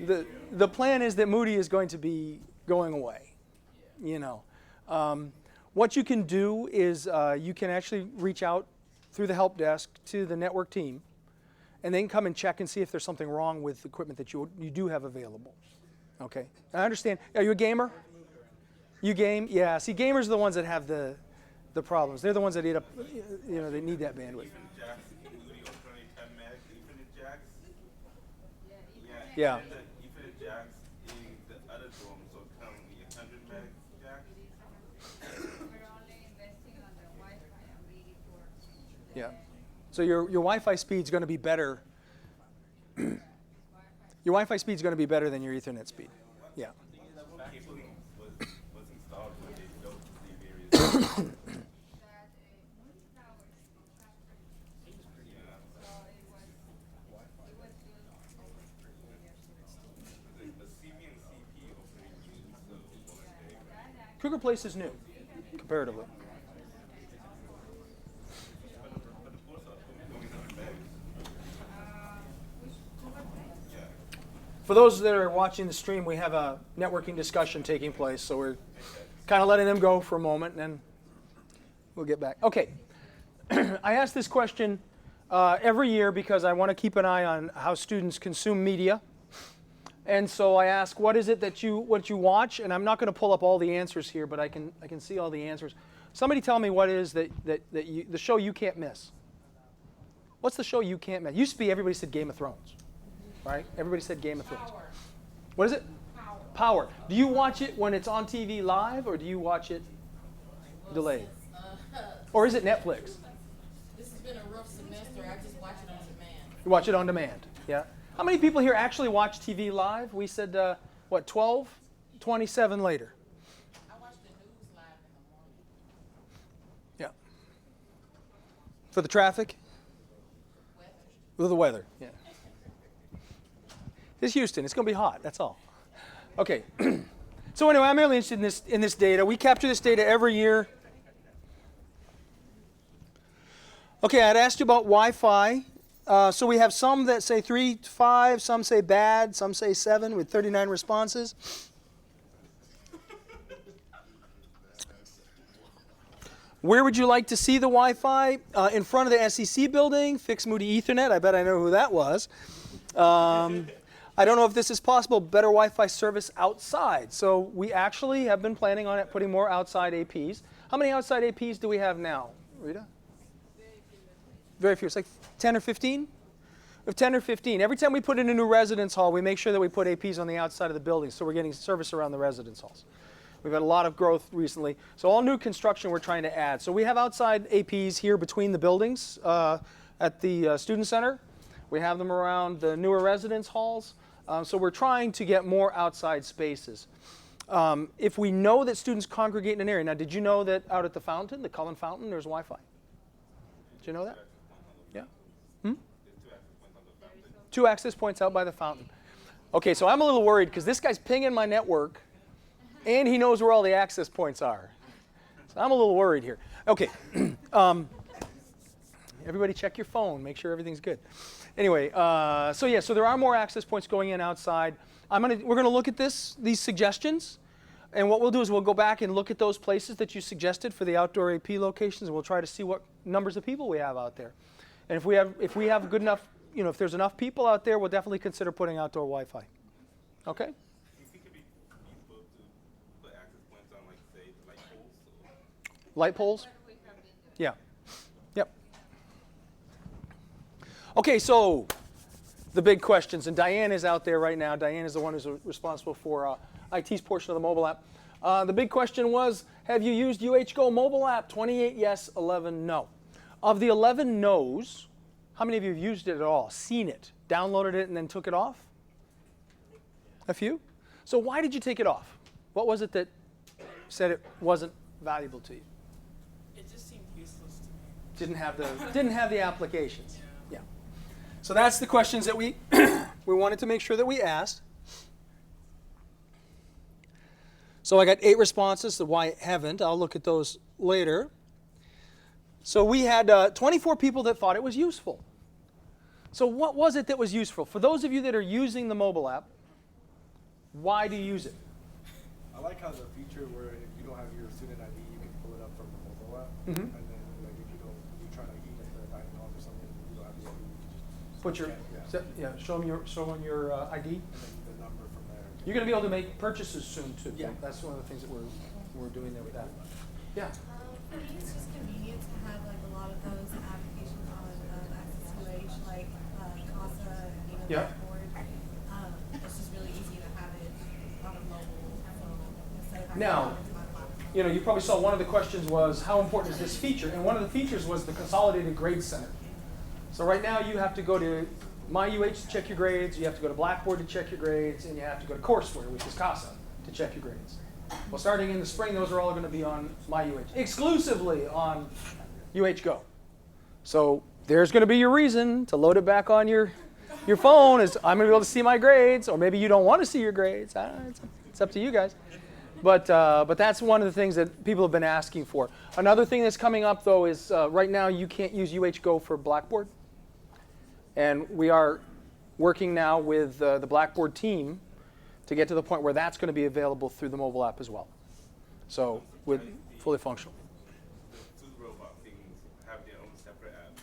Like, The plan is that Moody is going to be going away. What you can do is you can actually reach out through the help desk to the network team, and they can come and check and see if there's something wrong with the equipment that you do have available. Okay, I understand. Are you a gamer? You game? Yeah. See, gamers are the ones that have the problems. They're the ones that eat up. They need that bandwidth. jacks, Moody was only 10 meg Ethernet jacks. Yeah. And the Ethernet jacks in the other dorms are currently 100 meg jacks. We're only investing on the Wi-Fi and really for Yeah. So your Wi-Fi speed's going to be better. Your Wi-Fi speed's going to be better than your Ethernet speed. Yeah. Cabling was installed when they built the various. that Moody Towers in Chapter. So it was built over 3 years ago. The CV and CP opening used the voltage. Kruger Place is new, comparatively. But the ports are only 100 meg. Yeah. For those that are watching the stream, we have a networking discussion taking place, so we're kind of letting them go for a moment, and then we'll get back. Okay. I asked this question every year because I want to keep an eye on how students consume media. And so I ask, what is it that you watch? And I'm not going to pull up all the answers here, but I can see all the answers. Somebody tell me what it is that the show you can't miss. What's the show you can't miss? Used to be everybody said Game of Thrones, right? Everybody said Game of Thrones. Power. What is it? Power. Power. Do you watch it when it's on TV live, or do you watch it delayed? Or is it Netflix? This has been a rough semester. I just watch it on demand. You watch it on demand, yeah? How many people here actually watch TV live? We said, what, 12? 27 later. I watch the news live in the morning. Yeah. For the traffic? Weather. For the weather, yeah. It's Houston. It's going to be hot, that's all. Okay. So anyway, I'm really interested in this data. We capture this data every year. Okay, I'd asked you about Wi-Fi. So we have some that say 3 to 5, some say bad, some say 7 with 39 responses. Where would you like to see the Wi-Fi? In front of the SEC building, fixed Moody Ethernet. I bet I know who that was. I don't know if this is possible. Better Wi-Fi service outside. So we actually have been planning on putting more outside APs. How many outside APs do we have now, Rita? Very few. It's like 10 or 15? We have 10 or 15. Every time we put in a new residence hall, we make sure that we put APs on the outside of the building, so we're getting service around the residence halls. We've had a lot of growth recently. So all new construction we're trying to add. So we have outside APs here between the buildings at the student center. We have them around the newer residence halls. So we're trying to get more outside spaces. If we know that students congregate in an area. Now, did you know that out at the fountain, the Cullen Fountain, there's Wi-Fi? Did you know that? Yeah? Hmm? 2 access points out by the fountain. Okay, so I'm a little worried because this guy's pinging my network and he knows where all the access points are. So I'm a little worried here. Okay. Everybody check your phone. Make sure everything's good. Anyway, so there are more access points going in outside. We're going to look at these suggestions. And what we'll do is we'll go back and look at those places that you suggested for the outdoor AP locations, and we'll try to see what numbers of people we have out there. And if we have good enough, if there's enough people out there, we'll definitely consider putting outdoor Wi-Fi. Okay? Do you think it'd be useful to put access points on, like, say, light poles? Light poles? Yeah. Yep. Okay, so the big questions, and Diane is out there right now. Diane is the one who's responsible for IT's portion of the mobile app. The big question was, have you used UHGo mobile app? 28 yes, 11 no. Of the 11 no's, how many of you have used it at all, seen it, downloaded it, and then took it off? A few? So why did you take it off? What was it that said it wasn't valuable to you? It just seemed useless to me. Didn't have the applications. Yeah. So that's the questions that we we wanted to make sure that we asked. So I got 8 responses to why haven't. I'll look at those later. So we had 24 people that thought it was useful. So what was it that was useful? For those of you that are using the mobile app, why do you use it? I like how the feature where if you don't have your student ID, you can pull it up from the mobile app. Mhm. And then like if you try to eat at the dining hall or something, you don't have the ID, you can just Put your show them your ID. and then the number from there. You're going to be able to make purchases soon too. Yeah. That's one of the things that we're doing there with that. Yeah. For me, it's just convenient to have like a lot of those applications on Access UH, like CASA, Yeah. Blackboard. It's just really easy to have it on a mobile phone instead of having Now, to go into my laptop. You probably saw one of the questions was, how important is this feature? And one of the features was the Consolidated Grade Center. So right now you have to go to MyUH to check your grades, you have to go to Blackboard to check your grades, and you have to go to Courseware, which is CASA, to check your grades. Well, starting in the spring, those are all going to be on MyUH, exclusively on UHGo. So there's going to be your reason to load it back on your phone is, I'm going to be able to see my grades, or maybe you don't want to see your grades. It's up to you guys. But that's one of the things that people have been asking for. Another thing that's coming up, though, is right now you can't use UHGo for Blackboard. And we are working now with the Blackboard team to get to the point where that's going to be available through the mobile app as well. So with fully functional. The 2 robot things have their own separate app.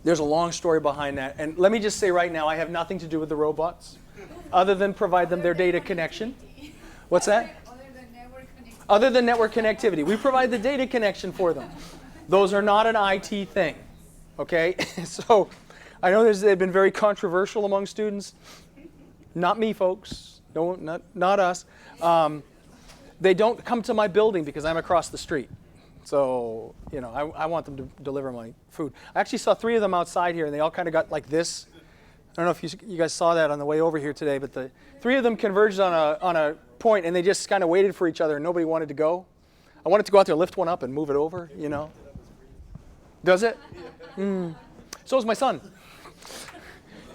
There's a long story behind that. And let me just say right now, I have nothing to do with the robots other than provide them their data connection. What's that? Other than network connectivity. We provide the data connection for them. Those are not an IT thing. Okay? So I know they've been very controversial among students. Not me, folks. No, not us. They don't come to my building because I'm across the street. So, you know, I want them to deliver my food. I actually saw 3 of them outside here, and they all kind of got like this. I don't know if you guys saw that on the way over here today, but the 3 of them converged on a point, and they just kind of waited for each other, and nobody wanted to go. I wanted to go out there, lift one up, and move it over, you know. Does it? So is my son.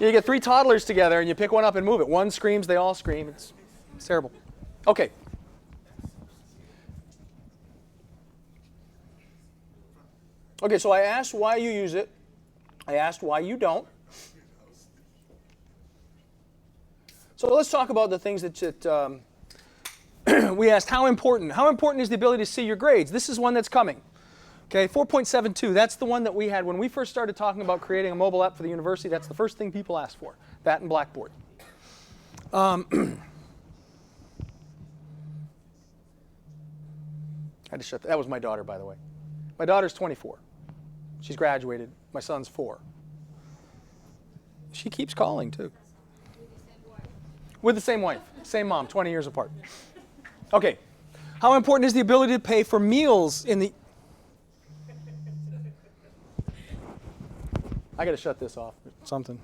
You get 3 toddlers together, and you pick one up and move it. One screams, they all scream. It's terrible. Okay. Okay, so I asked why you use it. I asked why you don't. So let's talk about the things that we asked. How important? How important is the ability to see your grades? This is one that's coming. Okay, 4.72. That's the one that we had when we first started talking about creating a mobile app for the university. That's the first thing people asked for. That and Blackboard. I had to shut that was my daughter, by the way. My daughter's 24. She's graduated. My son's 4. She keeps calling, too. With the same wife. Same mom, 20 years apart. Okay. How important is the ability to pay for meals in the... I got to shut this off. Something.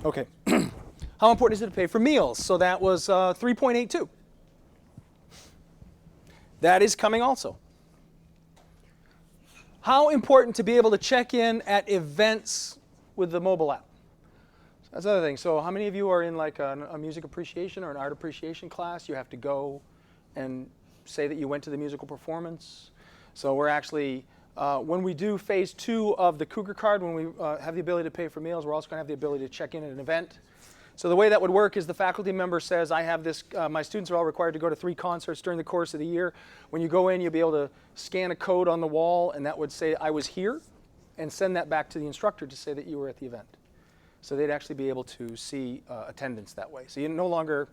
Okay. How important is it to pay for meals? So that was 3.82. That is coming also. How important to be able to check in at events with the mobile app? That's another thing. So how many of you are in like a music appreciation or an art appreciation class? You have to go and say that you went to the musical performance. So we're actually, when we do phase 2 of the Cougar card, when we have the ability to pay for meals, we're also going to have the ability to check in at an event. So the way that would work is the faculty member says, I have this, my students are all required to go to 3 concerts during the course of the year. When you go in, you'll be able to scan a code on the wall, and that would say, I was here, and send that back to the instructor to say that you were at the event. So they'd actually be able to see attendance that way. So you're no longer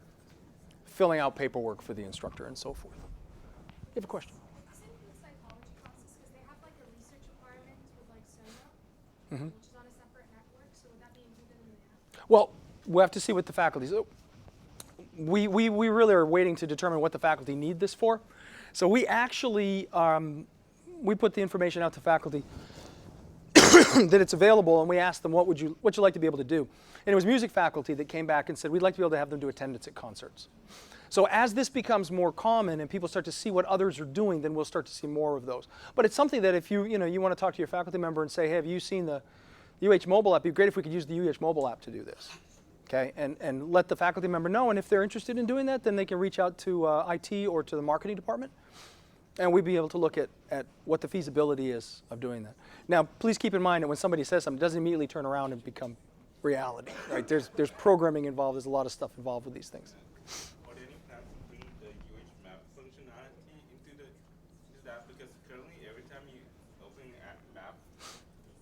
filling out paperwork for the instructor and so forth. You have a question? Same with psychology classes, because they have like a research requirement with like Sona, which is on a separate network. So would that be included in the app? Well, we'll have to see what the faculty. We really are waiting to determine what the faculty need this for. So we actually we put the information out to faculty that it's available, and we asked them what would you like to be able to do. And it was music faculty that came back and said we'd like to be able to have them do attendance at concerts. So as this becomes more common and people start to see what others are doing, then we'll start to see more of those. But it's something that if you want to talk to your faculty member and say, hey, have you seen the UH mobile app? It'd be great if we could use the UH mobile app to do this. Okay, and let the faculty member know, and if they're interested in doing that, then they can reach out to IT or to the marketing department, and we'd be able to look at what the feasibility is of doing that. Now, please keep in mind that when somebody says something, it doesn't immediately turn around and become reality, right? There's programming involved, there's a lot of stuff involved with these things. Are there any plans to bring the UH map functionality into this app? Because currently, every time you open an map,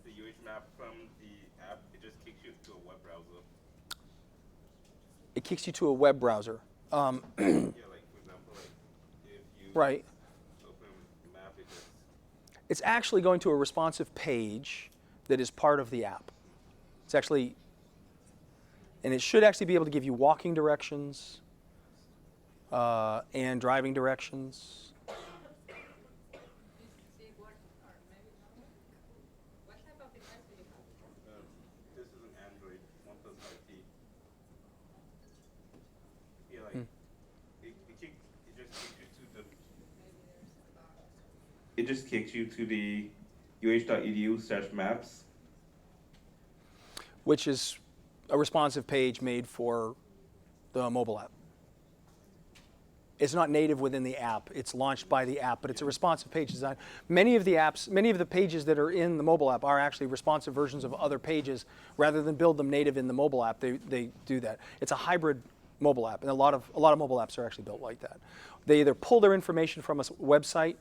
the UH map from the app, it just kicks you to a web browser. It kicks you to a web browser. Yeah, like for example, like if you Right. open a map, it just It's actually going to a responsive page that is part of the app. It's actually, and it should actually be able to give you walking directions and driving directions. this is an Android 1+ IT. Yeah, like it just kicks you to the uh.edu/maps. Which is a responsive page made for the mobile app. It's not native within the app. It's launched by the app, but it's a responsive page design. Many of the pages that are in the mobile app are actually responsive versions of other pages. Rather than build them native in the mobile app, they do that. It's a hybrid mobile app, and a lot of mobile apps are actually built like that. They either pull their information from a website,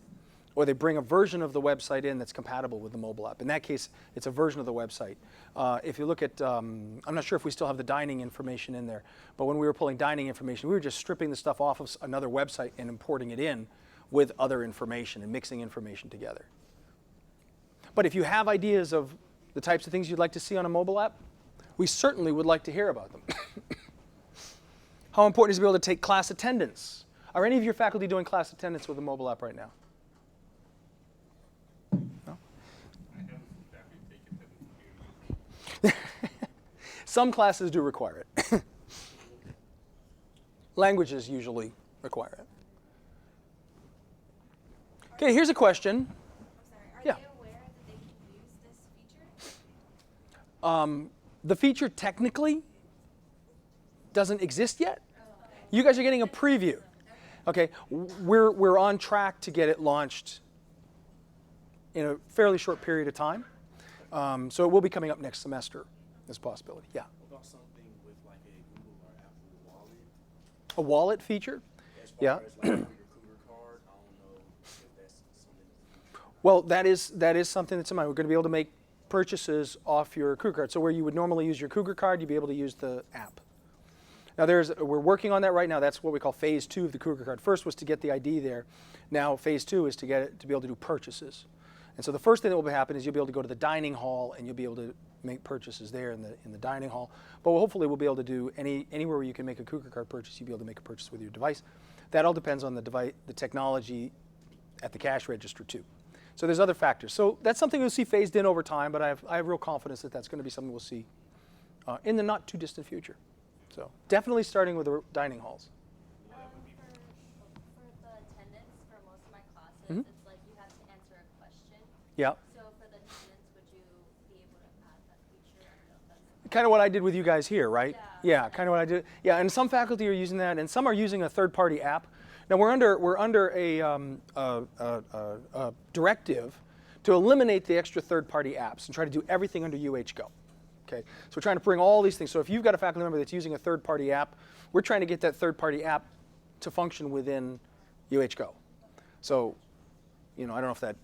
or they bring a version of the website in that's compatible with the mobile app. In that case, it's a version of the website. If you look at, I'm not sure if we still have the dining information in there, but when we were pulling dining information, we were just stripping the stuff off of another website and importing it in with other information and mixing information together. But if you have ideas of the types of things you'd like to see on a mobile app, we certainly would like to hear about them. How important is it to be able to take class attendance? Are any of your faculty doing class attendance with a mobile app right now? No? I haven't exactly taken that. Some classes do require it. Languages usually require it. Okay, here's a question. I'm sorry, are Yeah. they aware that they can use this feature? The feature technically doesn't exist yet. You guys are getting a preview. Okay, we're on track to get it launched in a fairly short period of time. So it will be coming up next semester as a possibility. Yeah. What about something with like a Google or Apple wallet? A wallet feature? As far Yeah. as like your recruiter card, I don't know if that's something. Well, that is something that's in mind. We're going to be able to make purchases off your Cougar card. So where you would normally use your Cougar card, you'd be able to use the app. Now we're working on that right now. That's what we call phase 2 of the Cougar card. First was to get the ID there. Now phase 2 is to get it to be able to do purchases. And so the first thing that will happen is you'll be able to go to the dining hall and you'll be able to make purchases there in the dining hall. But hopefully we'll be able to do anywhere where you can make a Cougar card purchase, you'll be able to make a purchase with your device. That all depends on the technology at the cash register too. So there's other factors. So that's something we'll see phased in over time, but I have real confidence that that's going to be something we'll see in the not too distant future. So definitely starting with the dining halls. For the attendance for most of my classes, Mhm. it's like you have to answer a question. Yeah. So for the attendance, would you be able to add that feature? I don't know if that's Kind of what I did with you guys here, right? Yeah. Yeah, kind of what I did. Yeah, and some faculty are using that, and some are using a third-party app. Now we're under a directive to eliminate the extra third-party apps and try to do everything under UHGo. Okay, so we're trying to bring all these things. So if you've got a faculty member that's using a third-party app, we're trying to get that third-party app to function within UHGo. So, I don't know if that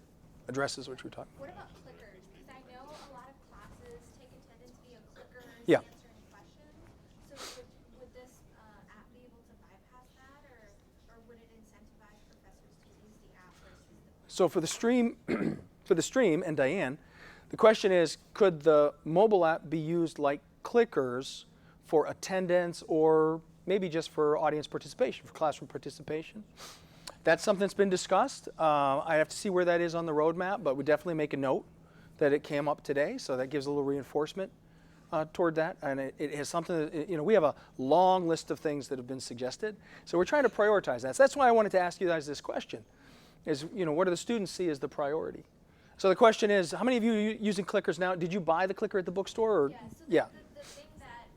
addresses what you were talking about. What about clickers? Because I know a lot of classes take attendance via clickers, Yeah. answering questions. So would this app be able to bypass that, or would it incentivize professors to use the app versus the So for the stream, and Diane, the question is, could the mobile app be used like clickers for attendance or maybe just for audience participation, for classroom participation? That's something that's been discussed. I have to see where that is on the roadmap, but we definitely make a note that it came up today, so that gives a little reinforcement toward that. And it has something that, we have a long list of things that have been suggested, so we're trying to prioritize that. So that's why I wanted to ask you guys this question, is, what do the students see as the priority? So the question is, how many of you are using clickers now? Did you buy the clicker at the bookstore? Or? Yeah, so Yeah. the thing that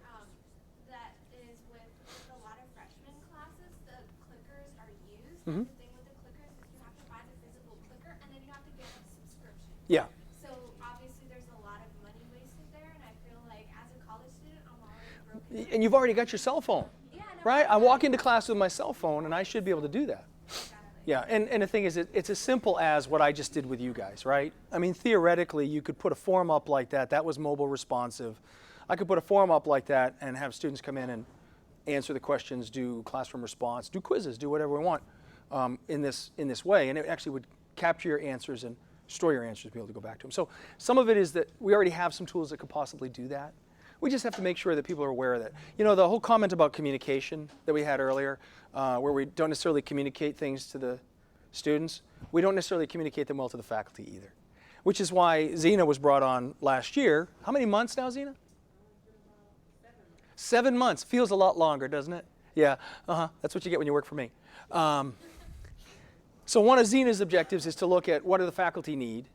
is with a lot of freshman classes, the clickers are used. Mhm. The thing with the clickers is you have to buy the physical clicker and then you have to get a subscription. Yeah. So obviously there's a lot of money wasted there, and I feel like as a college student, I'm already broken. And you've already got your cell phone, Yeah, no, right? I walk into class with my cell phone, and I should be able to do that. Yeah, and the thing is, it's as simple as what I just did with you guys, right? I mean, theoretically, you could put a form up like that. That was mobile responsive. I could put a form up like that and have students come in and answer the questions, do classroom response, do quizzes, do whatever we want in this way. And it actually would capture your answers and store your answers to be able to go back to them. So some of it is that we already have some tools that could possibly do that. We just have to make sure that people are aware of that. The whole comment about communication that we had earlier, where we don't necessarily communicate things to the students, we don't necessarily communicate them well to the faculty either. Which is why Zena was brought on last year. How many months now, Zena? 7 months. Feels a lot longer, doesn't it? Yeah, that's what you get when you work for me. So one of Zena's objectives is to look at what do the faculty need,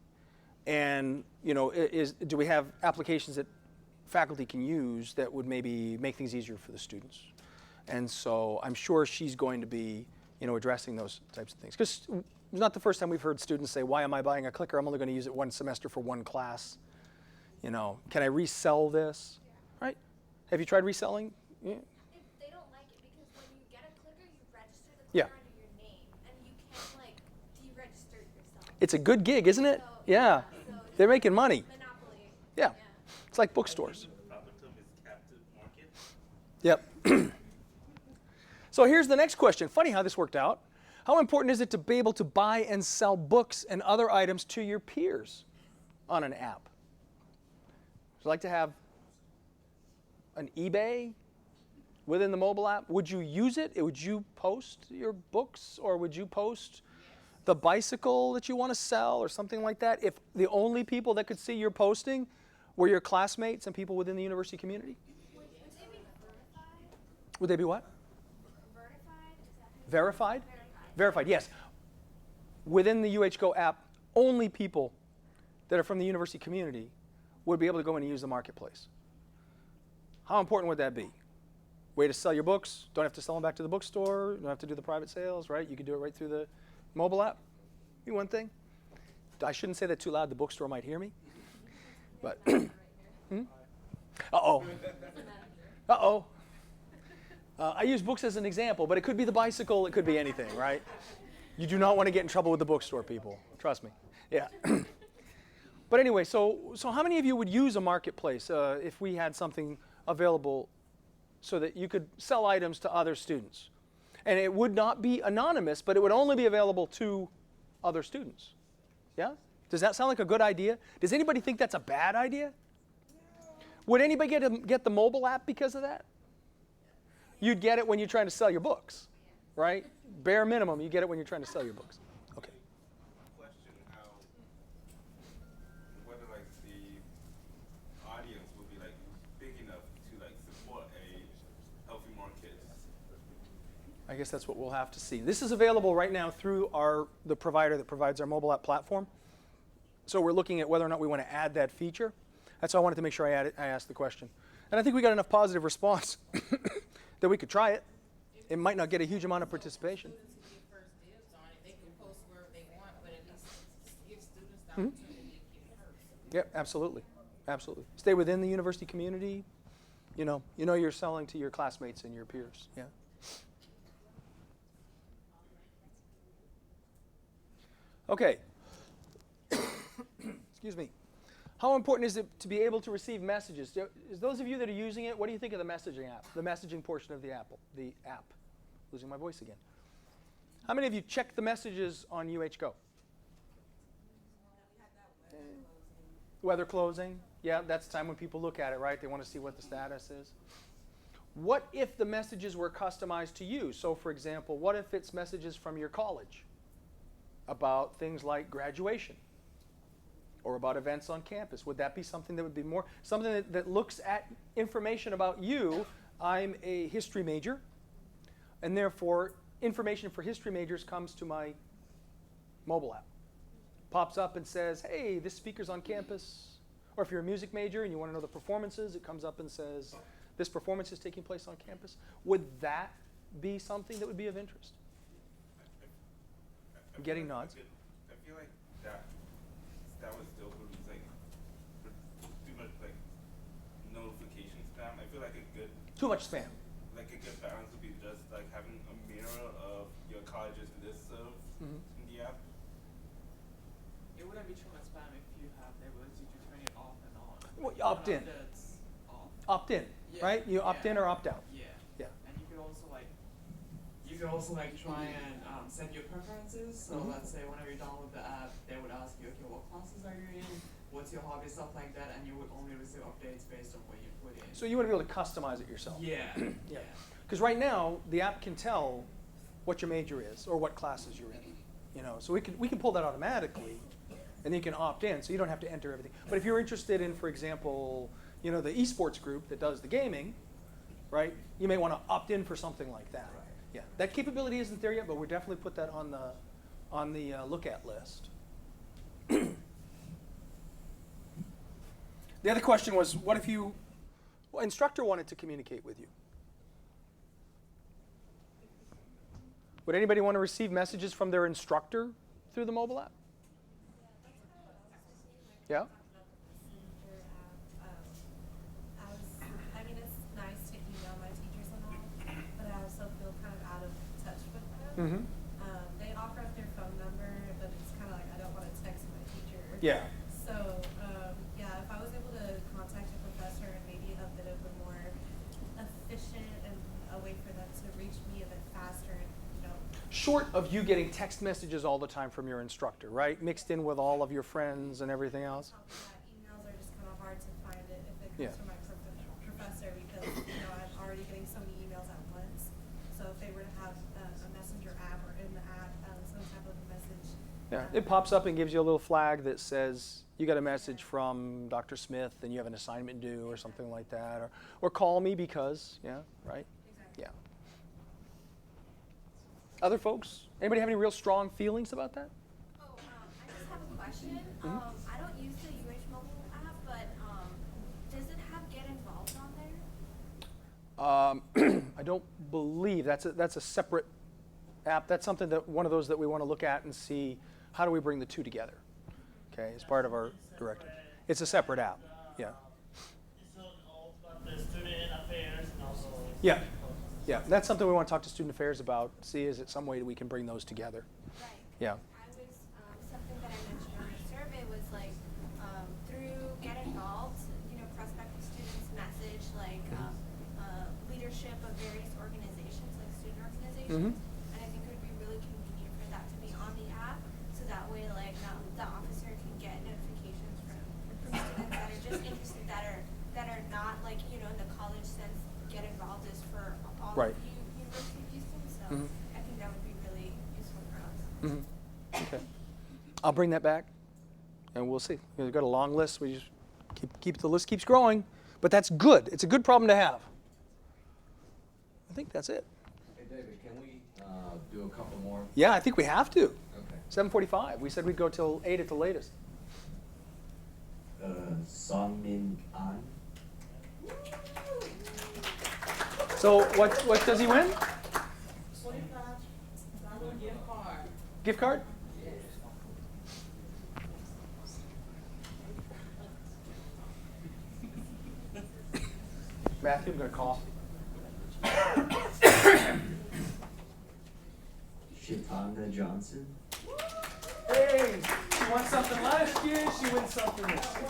and do we have applications that faculty can use that would maybe make things easier for the students. And so I'm sure she's going to be addressing those types of things. Because it's not the first time we've heard students say, why am I buying a clicker? I'm only going to use it one semester for one class. Can I resell this? Right? Have you tried reselling? Yeah. They don't like it because when you get a clicker, you register the Yeah. clicker under your name, and you can't deregister yourself. It's a good gig, isn't it? Yeah. They're making money. Monopoly. Yeah. It's like bookstores. Opportunity is captive market. Yep. So here's the next question. Funny how this worked out. How important is it to be able to buy and sell books and other items to your peers on an app? Would you like to have an eBay within the mobile app? Would you use it? Would you post your books, or would you post the bicycle that you want to sell or something like that if the only people that could see your posting were your classmates and people within the university community? Would they be verified? Would they be what? Verified? Is that how you say it? Verified? Verified. Verified, yes. Within the UHGO app, only people that are from the university community would be able to go in and use the marketplace. How important would that be? Way to sell your books. Don't have to sell them back to the bookstore. Don't have to do the private sales, right? You can do it right through the mobile app. Be one thing. I shouldn't say that too loud. The bookstore might hear me. But uh-oh. Uh-oh. I use books as an example, but it could be the bicycle. It could be anything, right? You do not want to get in trouble with the bookstore, people. Trust me. Yeah. But anyway, so how many of you would use a marketplace if we had something available so that you could sell items to other students? And it would not be anonymous, but it would only be available to other students. Yeah? Does that sound like a good idea? Does anybody think that's a bad idea? Would anybody get the mobile app because of that? You'd get it when you're trying to sell your books, right? Bare minimum, you get it when you're trying to sell your books. Okay. Question how whether like the audience would be like big enough to like support a healthy market. I guess that's what we'll have to see. This is available right now through the provider that provides our mobile app platform. So we're looking at whether or not we want to add that feature. That's why I wanted to make sure I asked the question. And I think we got enough positive response that we could try it. It might not get a huge amount of participation. Students who get first dibs on it, they can post wherever they want, but at least give students the opportunity to get first. Yep, absolutely. Absolutely. Stay within the university community. You know you're selling to your classmates and your peers. Yeah. Okay. Excuse me. How important is it to be able to receive messages? Is those of you that are using it, what do you think of the messaging app, the messaging portion of the app? Losing my voice again. How many of you check the messages on UHGO? Weather closing. Yeah, that's the time when people look at it, right? They want to see what the status is. What if the messages were customized to you? So, for example, what if it's messages from your college about things like graduation or about events on campus? Would that be something that would be more, something that looks at information about you? I'm a history major, and therefore information for history majors comes to my mobile app. Pops up and says, hey, this speaker's on campus. Or if you're a music major and you want to know the performances, it comes up and says, this performance is taking place on campus. Would that be something that would be of interest? I'm getting nods. I feel like that would still produce like too much like notification spam. I feel like a good Too much spam. like a good balance would be just like having a mirror of your college's list of in the app. It wouldn't be too much spam if you have the ability to turn it off and on. Well, you opt in. That's off. Opt in, Yeah, right? You opt in yeah. or opt out. Yeah. Yeah. And you could also try and set your preferences. So let's say whenever you download the app, they would ask you, okay, what classes are you in? What's your hobby, stuff like that, and you would only receive updates based on what you put in. So you want to be able to customize it yourself. Yeah. Yeah. Because right now, the app can tell what your major is or what classes you're in. So we can pull that automatically, and then you can opt in, so you don't have to enter everything. But if you're interested in, for example, the esports group that does the gaming, right? You may want to opt in for something like that. Yeah. That capability isn't there yet, but we'll definitely put that on the look at list. The other question was, what if instructor wanted to communicate with you? Would anybody want to receive messages from their instructor through the mobile app? Yeah? I mean, it's nice to email my teachers and all, but I also feel kind of out of touch with them. Mm-hmm. They offer up their phone number, but it's kind of like I don't want to Yeah. So, yeah, if I was able to contact a professor and maybe a bit of a more efficient and a way for them to reach me a bit faster, and, Short of you getting text messages all the time from your instructor, right? Mixed in with all of your friends and everything else. Emails are just kind of hard to find it if it comes Yeah. from my professor because, I'm already getting so many emails at once. So if they were to have a messenger app or in the app, some type of message. Yeah, it pops up and gives you a little flag that says you got a message from Dr. Smith and you have an assignment due or something like that, or call me because, yeah, right? Exactly. Yeah. Other folks? Anybody have any real strong feelings about that? Oh, I just have a question. Mhm. I don't use the UH mobile app, but does it have Get Involved on there? I don't believe that's a separate app. That's something that one of those that we want to look at and see how do we bring the two together. Okay, as part of our directive. It's a separate app. Yeah. It's all about the student affairs and also. Yeah. Yeah, that's something we want to talk to student affairs about. See, is it some way that we can bring those together? Right. Yeah. I was something that I mentioned on the survey was like through Get Involved, prospective students message like leadership of various organizations, like student organizations, and I think it would be really convenient for that to be on the app, so that way like the officer can get notifications from students that are just interested, that are not like in the college sense. Get Involved is for all Right. of you University of Houston, so I think that would be really useful for us. Okay. I'll bring that back, and we'll see. We've got a long list. We just keep the list keeps growing, but that's good. It's a good problem to have. I think that's it. Hey, David, can we do a couple more? Yeah, I think we have to. Okay. 7:45. We said we'd go till 8 at the latest. Song Min An. So what does he win? $25 gift card. Gift card? Matthew, I'm going to cough. Shatanga Johnson. Hey, she won something last year, she wins something this year.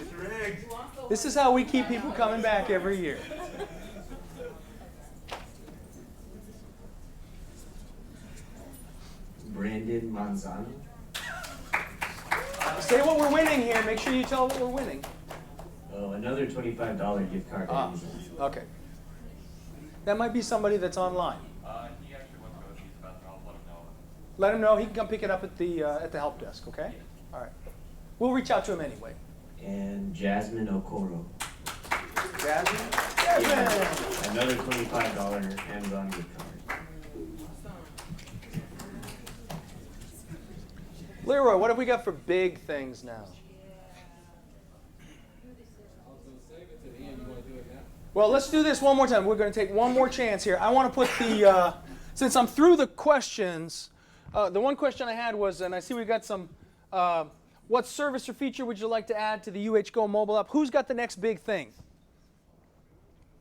It's rigged. This is how we keep people coming back every year. Brandon Manzano. Say what we're winning here. Make sure you tell what we're winning. Oh, another $25 gift card to Amazon. Okay. That might be somebody that's online. He actually wants to go to these bathroom. I'll let him know. Let him know. He can come pick it up at the help desk. Okay. All right. We'll reach out to him anyway. And Jasmine Okoro. Jasmine. Yeah, another $25 Amazon gift card. Leroy, what have we got for big things now? Well, let's do this one more time. We're going to take one more chance here. I want to put the, since I'm through the questions, the one question I had was, and I see we got some, what service or feature would you like to add to the UH Go mobile app? Who's got the next big thing?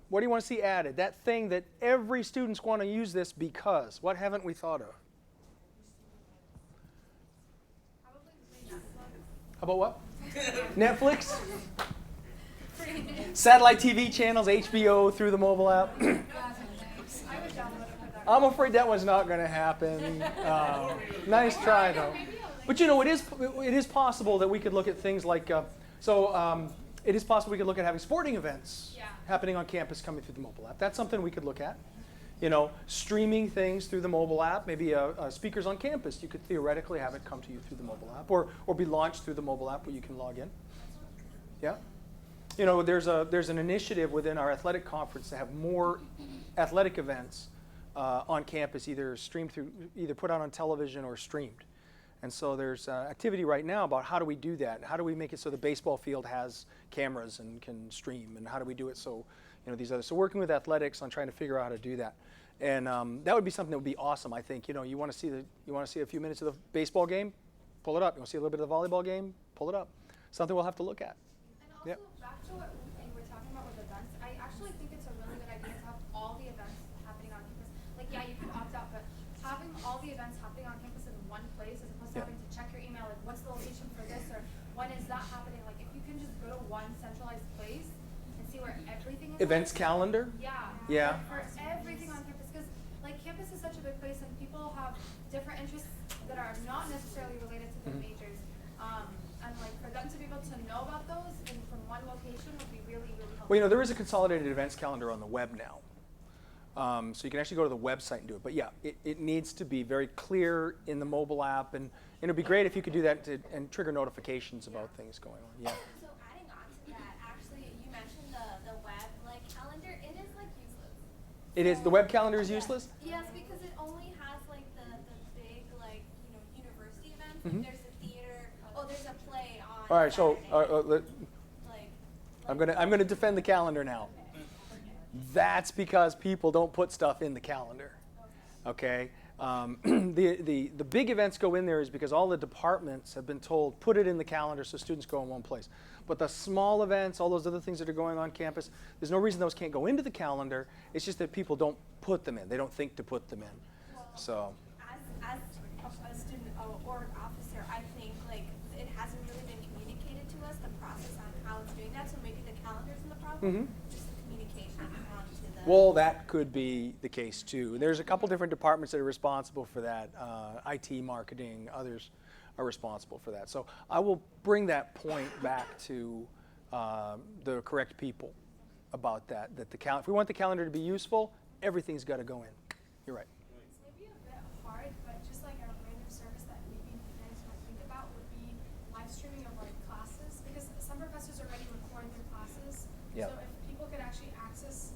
What do you want to see added? That thing that every student's want to use this because. What haven't we thought of? How about what? Netflix? Satellite TV channels, HBO through the mobile app. I'm afraid that one's not going to happen. Nice try, though. But it is possible that we could look at things like, it is possible we could look at having sporting events happening on campus coming through the mobile app. That's something we could look at. Streaming things through the mobile app, maybe speakers on campus, you could theoretically have it come to you through the mobile app, or be launched through the mobile app where you can log in. Yeah? There's an initiative within our athletic conference to have more athletic events on campus, either put out on television or streamed. And so there's activity right now about how do we do that? How do we make it so the baseball field has cameras and can stream? And how do we do it so these others? So working with athletics on trying to figure out how to do that. And that would be something that would be awesome, I think. You want to see a few minutes of the baseball game? Pull it up. You want to see a little bit of the volleyball game? Pull it up. Something we'll have to look at. And also, back to what you were talking about with events, I actually think it's a really good idea to have all the events happening on campus. Like, yeah, you can opt out, but having all the events happening on campus in one place as opposed to having to check your email, like, what's the location for this? Or when is that happening? Like, if you can just go to one centralized place and see where everything is. Events calendar? Yeah. Yeah. For everything on campus, because like campus is such a big place and people have different interests that are not necessarily related to their majors. And like for them to be able to know about those and from one location would be really, really helpful. Well, there is a consolidated events calendar on the web now. So you can actually go to the website and do it. But yeah, it needs to be very clear in the mobile app. And it would be great if you could do that and trigger notifications about things going on. Yeah. So adding on to that, actually, you mentioned the web calendar. It is useless. It is. The web calendar is useless? Yes, because it only has the big university events. Mhm. There's a theater. Oh, there's a play on. All right, so Saturday. I'm gonna defend the calendar now. That's because people don't put stuff in the calendar. Okay. The big events go in there is because all the departments have been told put it in the calendar so students go in one place. But the small events, all those other things that are going on campus, there's no reason those can't go into the calendar. It's just that people don't put them in. They don't think to put them in. So. As a student or officer, I think it hasn't really been communicated to us the process on how it's doing that. So maybe the calendar's in the problem. Mm-hmm. Just the communication onto the. Well, that could be the case too. There's a couple different departments that are responsible for that. IT, marketing, others are responsible for that. So I will bring that point back to the correct people about that. If we want the calendar to be useful, everything's got to go in. You're right. It's maybe a bit hard, but just like a random service that maybe parents might think about would be live streaming of like classes, because some professors already record their classes. Yep. So if people could actually access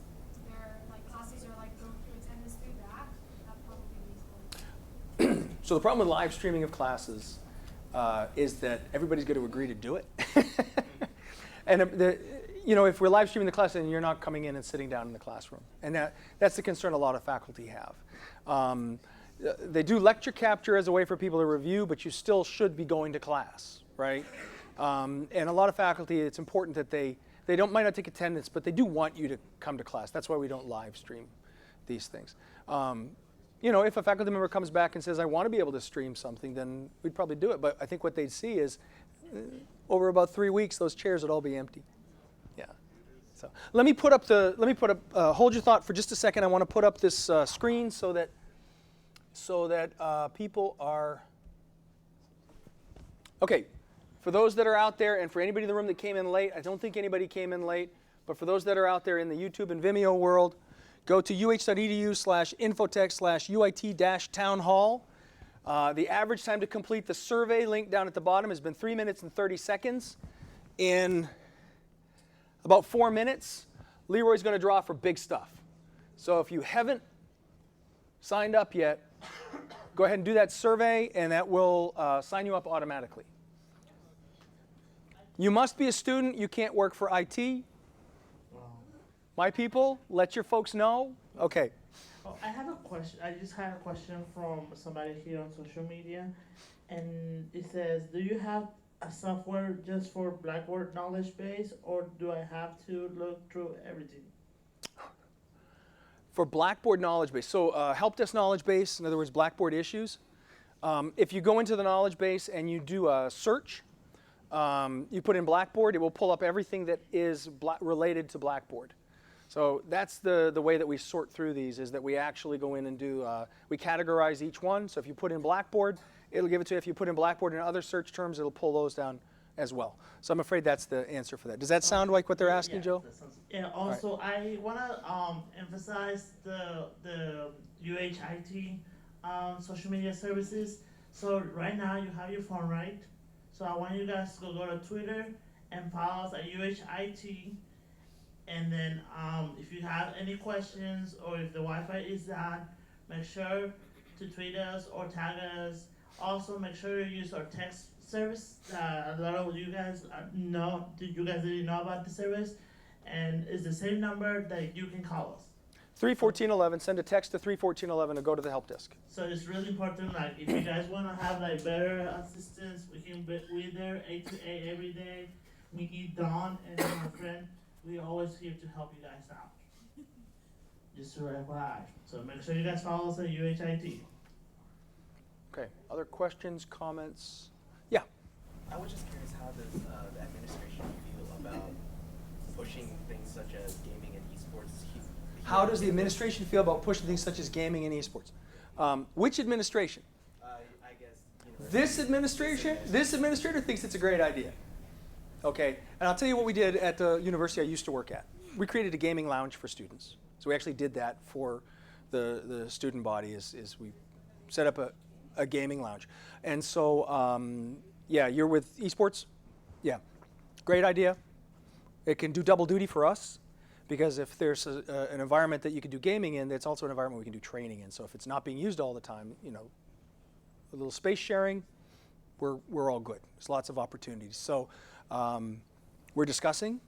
their like classes or like go through attendance through that, that'd probably be useful. So the problem with live streaming of classes is that everybody's got to agree to do it. And if we're live streaming the class, then you're not coming in and sitting down in the classroom. And that's the concern a lot of faculty have. They do lecture capture as a way for people to review, but you still should be going to class, right? And a lot of faculty, it's important that they might not take attendance, but they do want you to come to class. That's why we don't live stream these things. If a faculty member comes back and says, I want to be able to stream something, then we'd probably do it. But I think what they'd see is over about 3 weeks, those chairs would all be empty. Yeah. So let me put up hold your thought for just a second. I want to put up this screen so that people are, okay. For those that are out there, and for anybody in the room that came in late, I don't think anybody came in late, but for those that are out there in the YouTube and Vimeo world, go to uh.edu/infotech/UIT-Townhall. The average time to complete the survey link down at the bottom has been 3 minutes and 30 seconds. In about 4 minutes, Leroy's going to draw for big stuff. So if you haven't signed up yet, go ahead and do that survey, and that will sign you up automatically. You must be a student. You can't work for IT. My people, let your folks know. Okay. Oh, I have a question. I just had a question from somebody here on social media, and it says, do you have a software just for Blackboard knowledge base, or do I have to look through everything? For Blackboard knowledge base, so help desk knowledge base, in other words, Blackboard issues. If you go into the knowledge base and you do a search, you put in Blackboard, it will pull up everything that is related to Blackboard. So that's the way that we sort through these, is that we actually go in and we categorize each one. So if you put in Blackboard, it'll give it to you. If you put in Blackboard and other search terms, it'll pull those down as well. So I'm afraid that's the answer for that. Does that sound like what they're asking, yeah, Joe? Yeah, also I want to emphasize the UHIT social media services. So right now you have your phone, right? So I want you guys to go to Twitter and follow us at UHIT. And then if you have any questions or if the Wi-Fi is down, make sure to tweet us or tag us. Also, make sure you use our text service. A lot of you guys didn't know about the service, and it's the same number that you can call us. 31411. Send a text to 31411 and go to the help desk. So it's really important. Like if you guys want to have better assistance, we're there 8 to 8 every day. We need Dawn and my friend. We're always here to help you guys out. Just to FYI. So make sure you guys follow us at UHIT. Okay. Other questions, comments? Yeah. I was just curious, how does the administration feel about pushing things such as gaming and esports? How does the administration feel about pushing things such as gaming and esports? Which administration? I guess, you know. This administration? This administrator thinks it's a great idea. Okay, and I'll tell you what we did at the university I used to work at. We created a gaming lounge for students. So we actually did that for the student body is we set up a gaming lounge. And so, yeah, you're with esports? Yeah, great idea. It can do double duty for us because if there's an environment that you can do gaming in, it's also an environment we can do training in. So if it's not being used all the time, you know, a little space sharing, we're all good. There's lots of opportunities. So we're discussing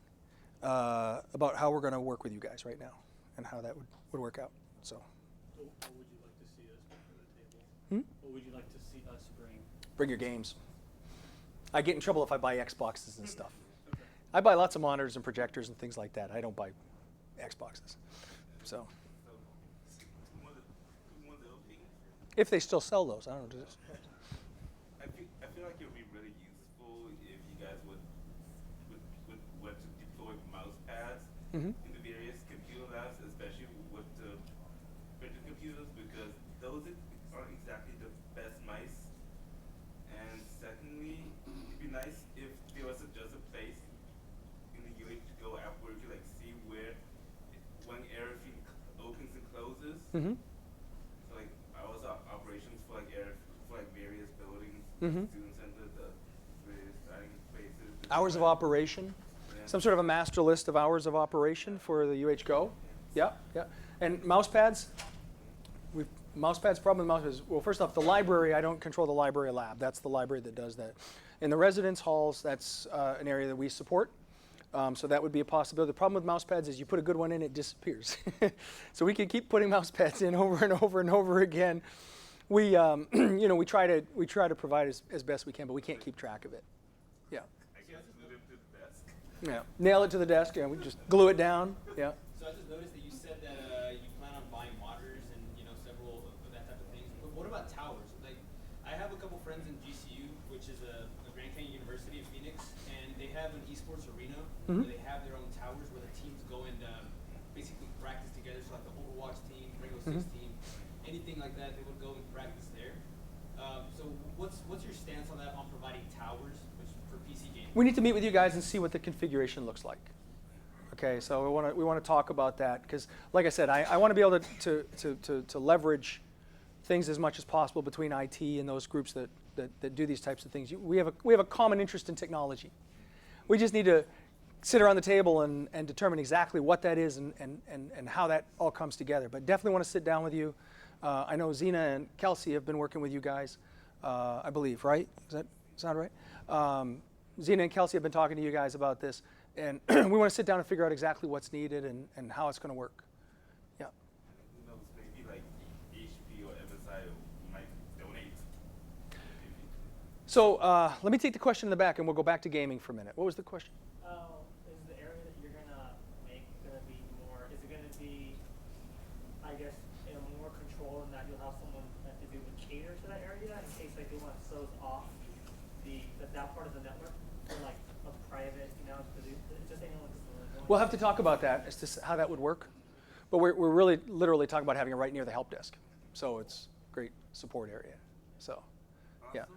about how we're going to work with you guys right now and how that would work out. So. What would you like to see us bring to the table? What would you like to see us bring? Bring your games. I get in trouble if I buy Xboxes and stuff. Okay. I buy lots of monitors and projectors and things like that. I don't buy Xboxes. So. If they still sell those, I don't know. I feel like it would be really useful if you guys would to deploy mouse pads in the various computer labs, especially with the printed computers, because those aren't exactly the best mice. And secondly, it'd be nice if there was just a place in the UIT to go out where you could like see when everything opens and closes. So like hours of operations for like various buildings, student centers, the various dining spaces. Hours of operation? Yeah. Some sort of a master list of hours of operation for the UH Go? Yeah, yeah. And mouse pads? Problem with mouse pads. Well, first off, the library, I don't control the library lab. That's the library that does that. In the residence halls, that's an area that we support. So that would be a possibility. The problem with mouse pads is you put a good one in, it disappears. So we can keep putting mouse pads in over and over and over again. We, you know, we try to provide as best we can, but we can't keep track of it. Yeah. I guess glue it to the desk. Yeah. Nail it to the desk. Yeah. We just glue it down. Yeah. So I just noticed that you said that you plan on buying monitors and several of that type of things. But what about towers? Like, I have a couple friends in GCU, which is a Grand Canyon University of Phoenix, and they have an esports arena where they have their own towers where the teams go and basically practice together. So like the Overwatch team, Rainbow Six team, anything like that, they would go and practice there. So what's your stance on that, on providing towers for PC gaming? We need to meet with you guys and see what the configuration looks like. Okay, so we want to talk about that because, like I said, I want to be able to leverage things as much as possible between IT and those groups that do these types of things. We have a common interest in technology. We just need to sit around the table and determine exactly what that is and how that all comes together. But definitely want to sit down with you. I know Zena and Kelsey have been working with you guys, I believe, right? Does that sound right? Zena and Kelsey have been talking to you guys about this. And we want to sit down and figure out exactly what's needed and how it's going to work. Yeah. Who knows, maybe like HP or MSI might donate. So let me take the question in the back and we'll go back to gaming for a minute. What was the question? Is the area that you're gonna make gonna be more? Is it gonna be, I guess, in more control in that you'll have someone that is able to cater to that area in case like they want to close off that part of the network for like a private, you know, just anyone. We'll have to talk about that as to how that would work. But we're really literally talking about having it right near the help desk. So it's a great support area. So, yeah. Are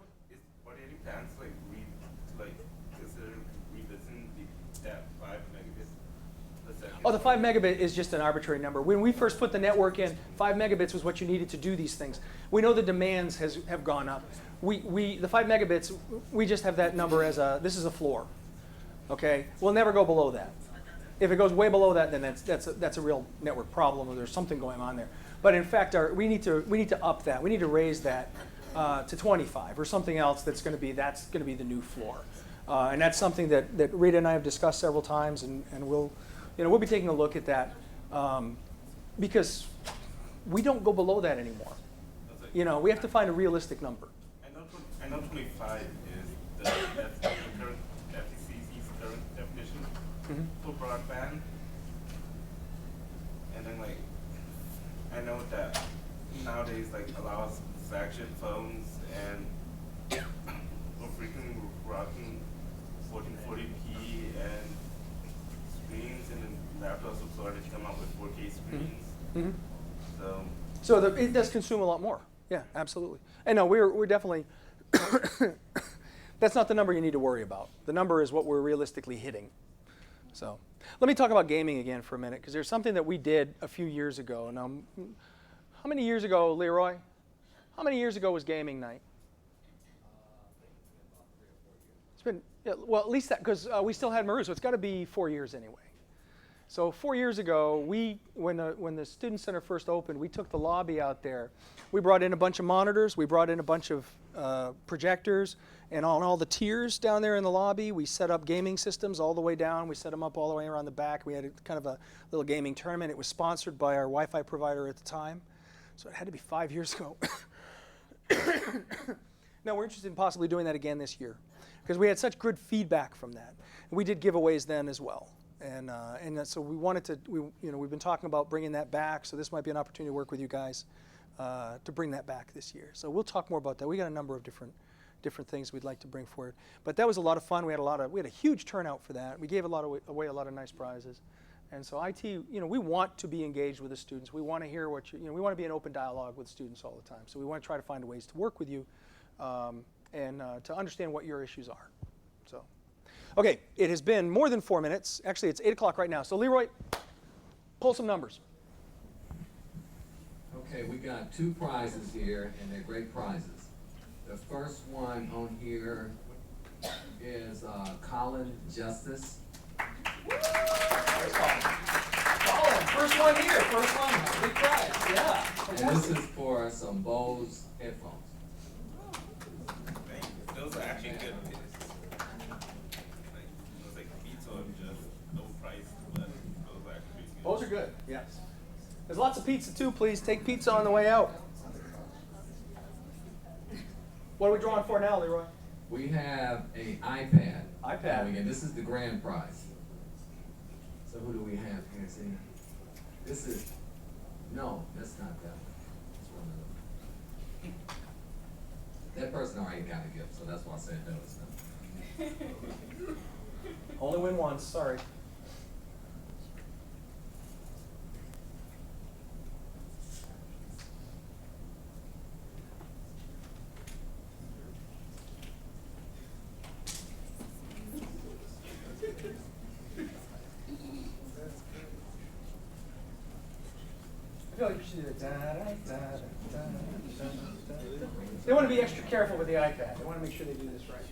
there any plans like consider revisiting that 5 megabits? Oh, the 5 megabit is just an arbitrary number. When we first put the network in, 5 megabits was what you needed to do these things. We know the demands have gone up. The 5 megabits, we just have that number as this is a floor. Okay, we'll never go below that. If it goes way below that, then that's a real network problem, or there's something going on there. But in fact, we need to up that. We need to raise that to 25 or something else that's going to be the new floor. And that's something that Rita and I have discussed several times, and we'll be taking a look at that because we don't go below that anymore. We have to find a realistic number. I know 25 is that's the current FCC's current definition for broadband, and then like I know that nowadays like allows flagship phones and more frequently routing Mhm. So It does consume a lot more. Yeah, absolutely. And no, we're definitely, that's not the number you need to worry about. The number is what we're realistically hitting. So let me talk about gaming again for a minute, because there's something that we did a few years ago. Now, how many years ago, Leroy? How many years ago was gaming night? It's been, yeah, well, at least that, because we still had Maru, so it's got to be 4 years anyway. So 4 years ago, when the Student Center first opened, we took the lobby out there. We brought in a bunch of monitors. We brought in a bunch of projectors. And on all the tiers down there in the lobby, we set up gaming systems all the way down. We set them up all the way around the back. We had kind of a little gaming tournament. It was sponsored by our Wi-Fi provider at the time. So it had to be 5 years ago. Now, we're interested in possibly doing that again this year, because we had such good feedback from that. And we did giveaways then as well. And so we wanted to, we've been talking about bringing that back, so this might be an opportunity to work with you guys to bring that back this year. So we'll talk more about that. We got a number of different things we'd like to bring forward. But that was a lot of fun. We had a huge turnout for that. We gave away a lot of nice prizes. And so IT, we want to be engaged with the students. We want to hear what we want to be in open dialogue with students all the time. So we want to try to find ways to work with you and to understand what your issues are. So. Okay, it has been more than 4 minutes. Actually, it's 8 o'clock right now. So Leroy, pull some numbers. Okay, we got 2 prizes here, and they're great prizes. The first one on here is Colin Justice. There's Colin. Colin, first one here. First one, big prize. Yeah. And this is for some Bose headphones. those are actually good. Beats on just no price, but those are actually good. Those are good, yes. There's lots of pizza too, please. Take pizza on the way out. What are we drawing for now, Leroy? We have an iPad. iPad. And this is the grand prize. So who do we have here? See, this is, no, that's not that one. That's one of them. That person already got a gift, so that's why I said no, it's not. Only win once, sorry. I feel like you should do it. They want to be extra careful with the iPad. They want to make sure they do this right.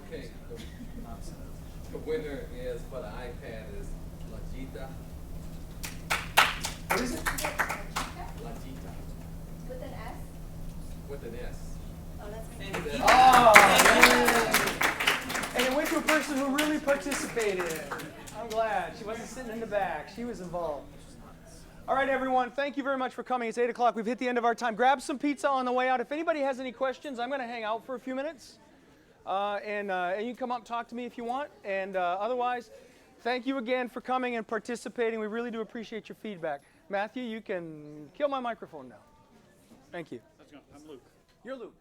Okay, the winner is for the iPad is Lajita. What is it? Lajita. With an S? With an S. Oh, that's And it went to a person who really participated. I'm glad. She wasn't sitting in the back. She was involved. All right, everyone. Thank you very much for coming. It's 8 o'clock. We've hit the end of our time. Grab some pizza on the way out. If anybody has any questions, I'm going to hang out for a few minutes. And you can come up and talk to me if you want. And otherwise, thank you again for coming and participating. We really do appreciate your feedback. Matthew, you can kill my microphone now. Thank you. Let's go. I'm Luke. You're Luke.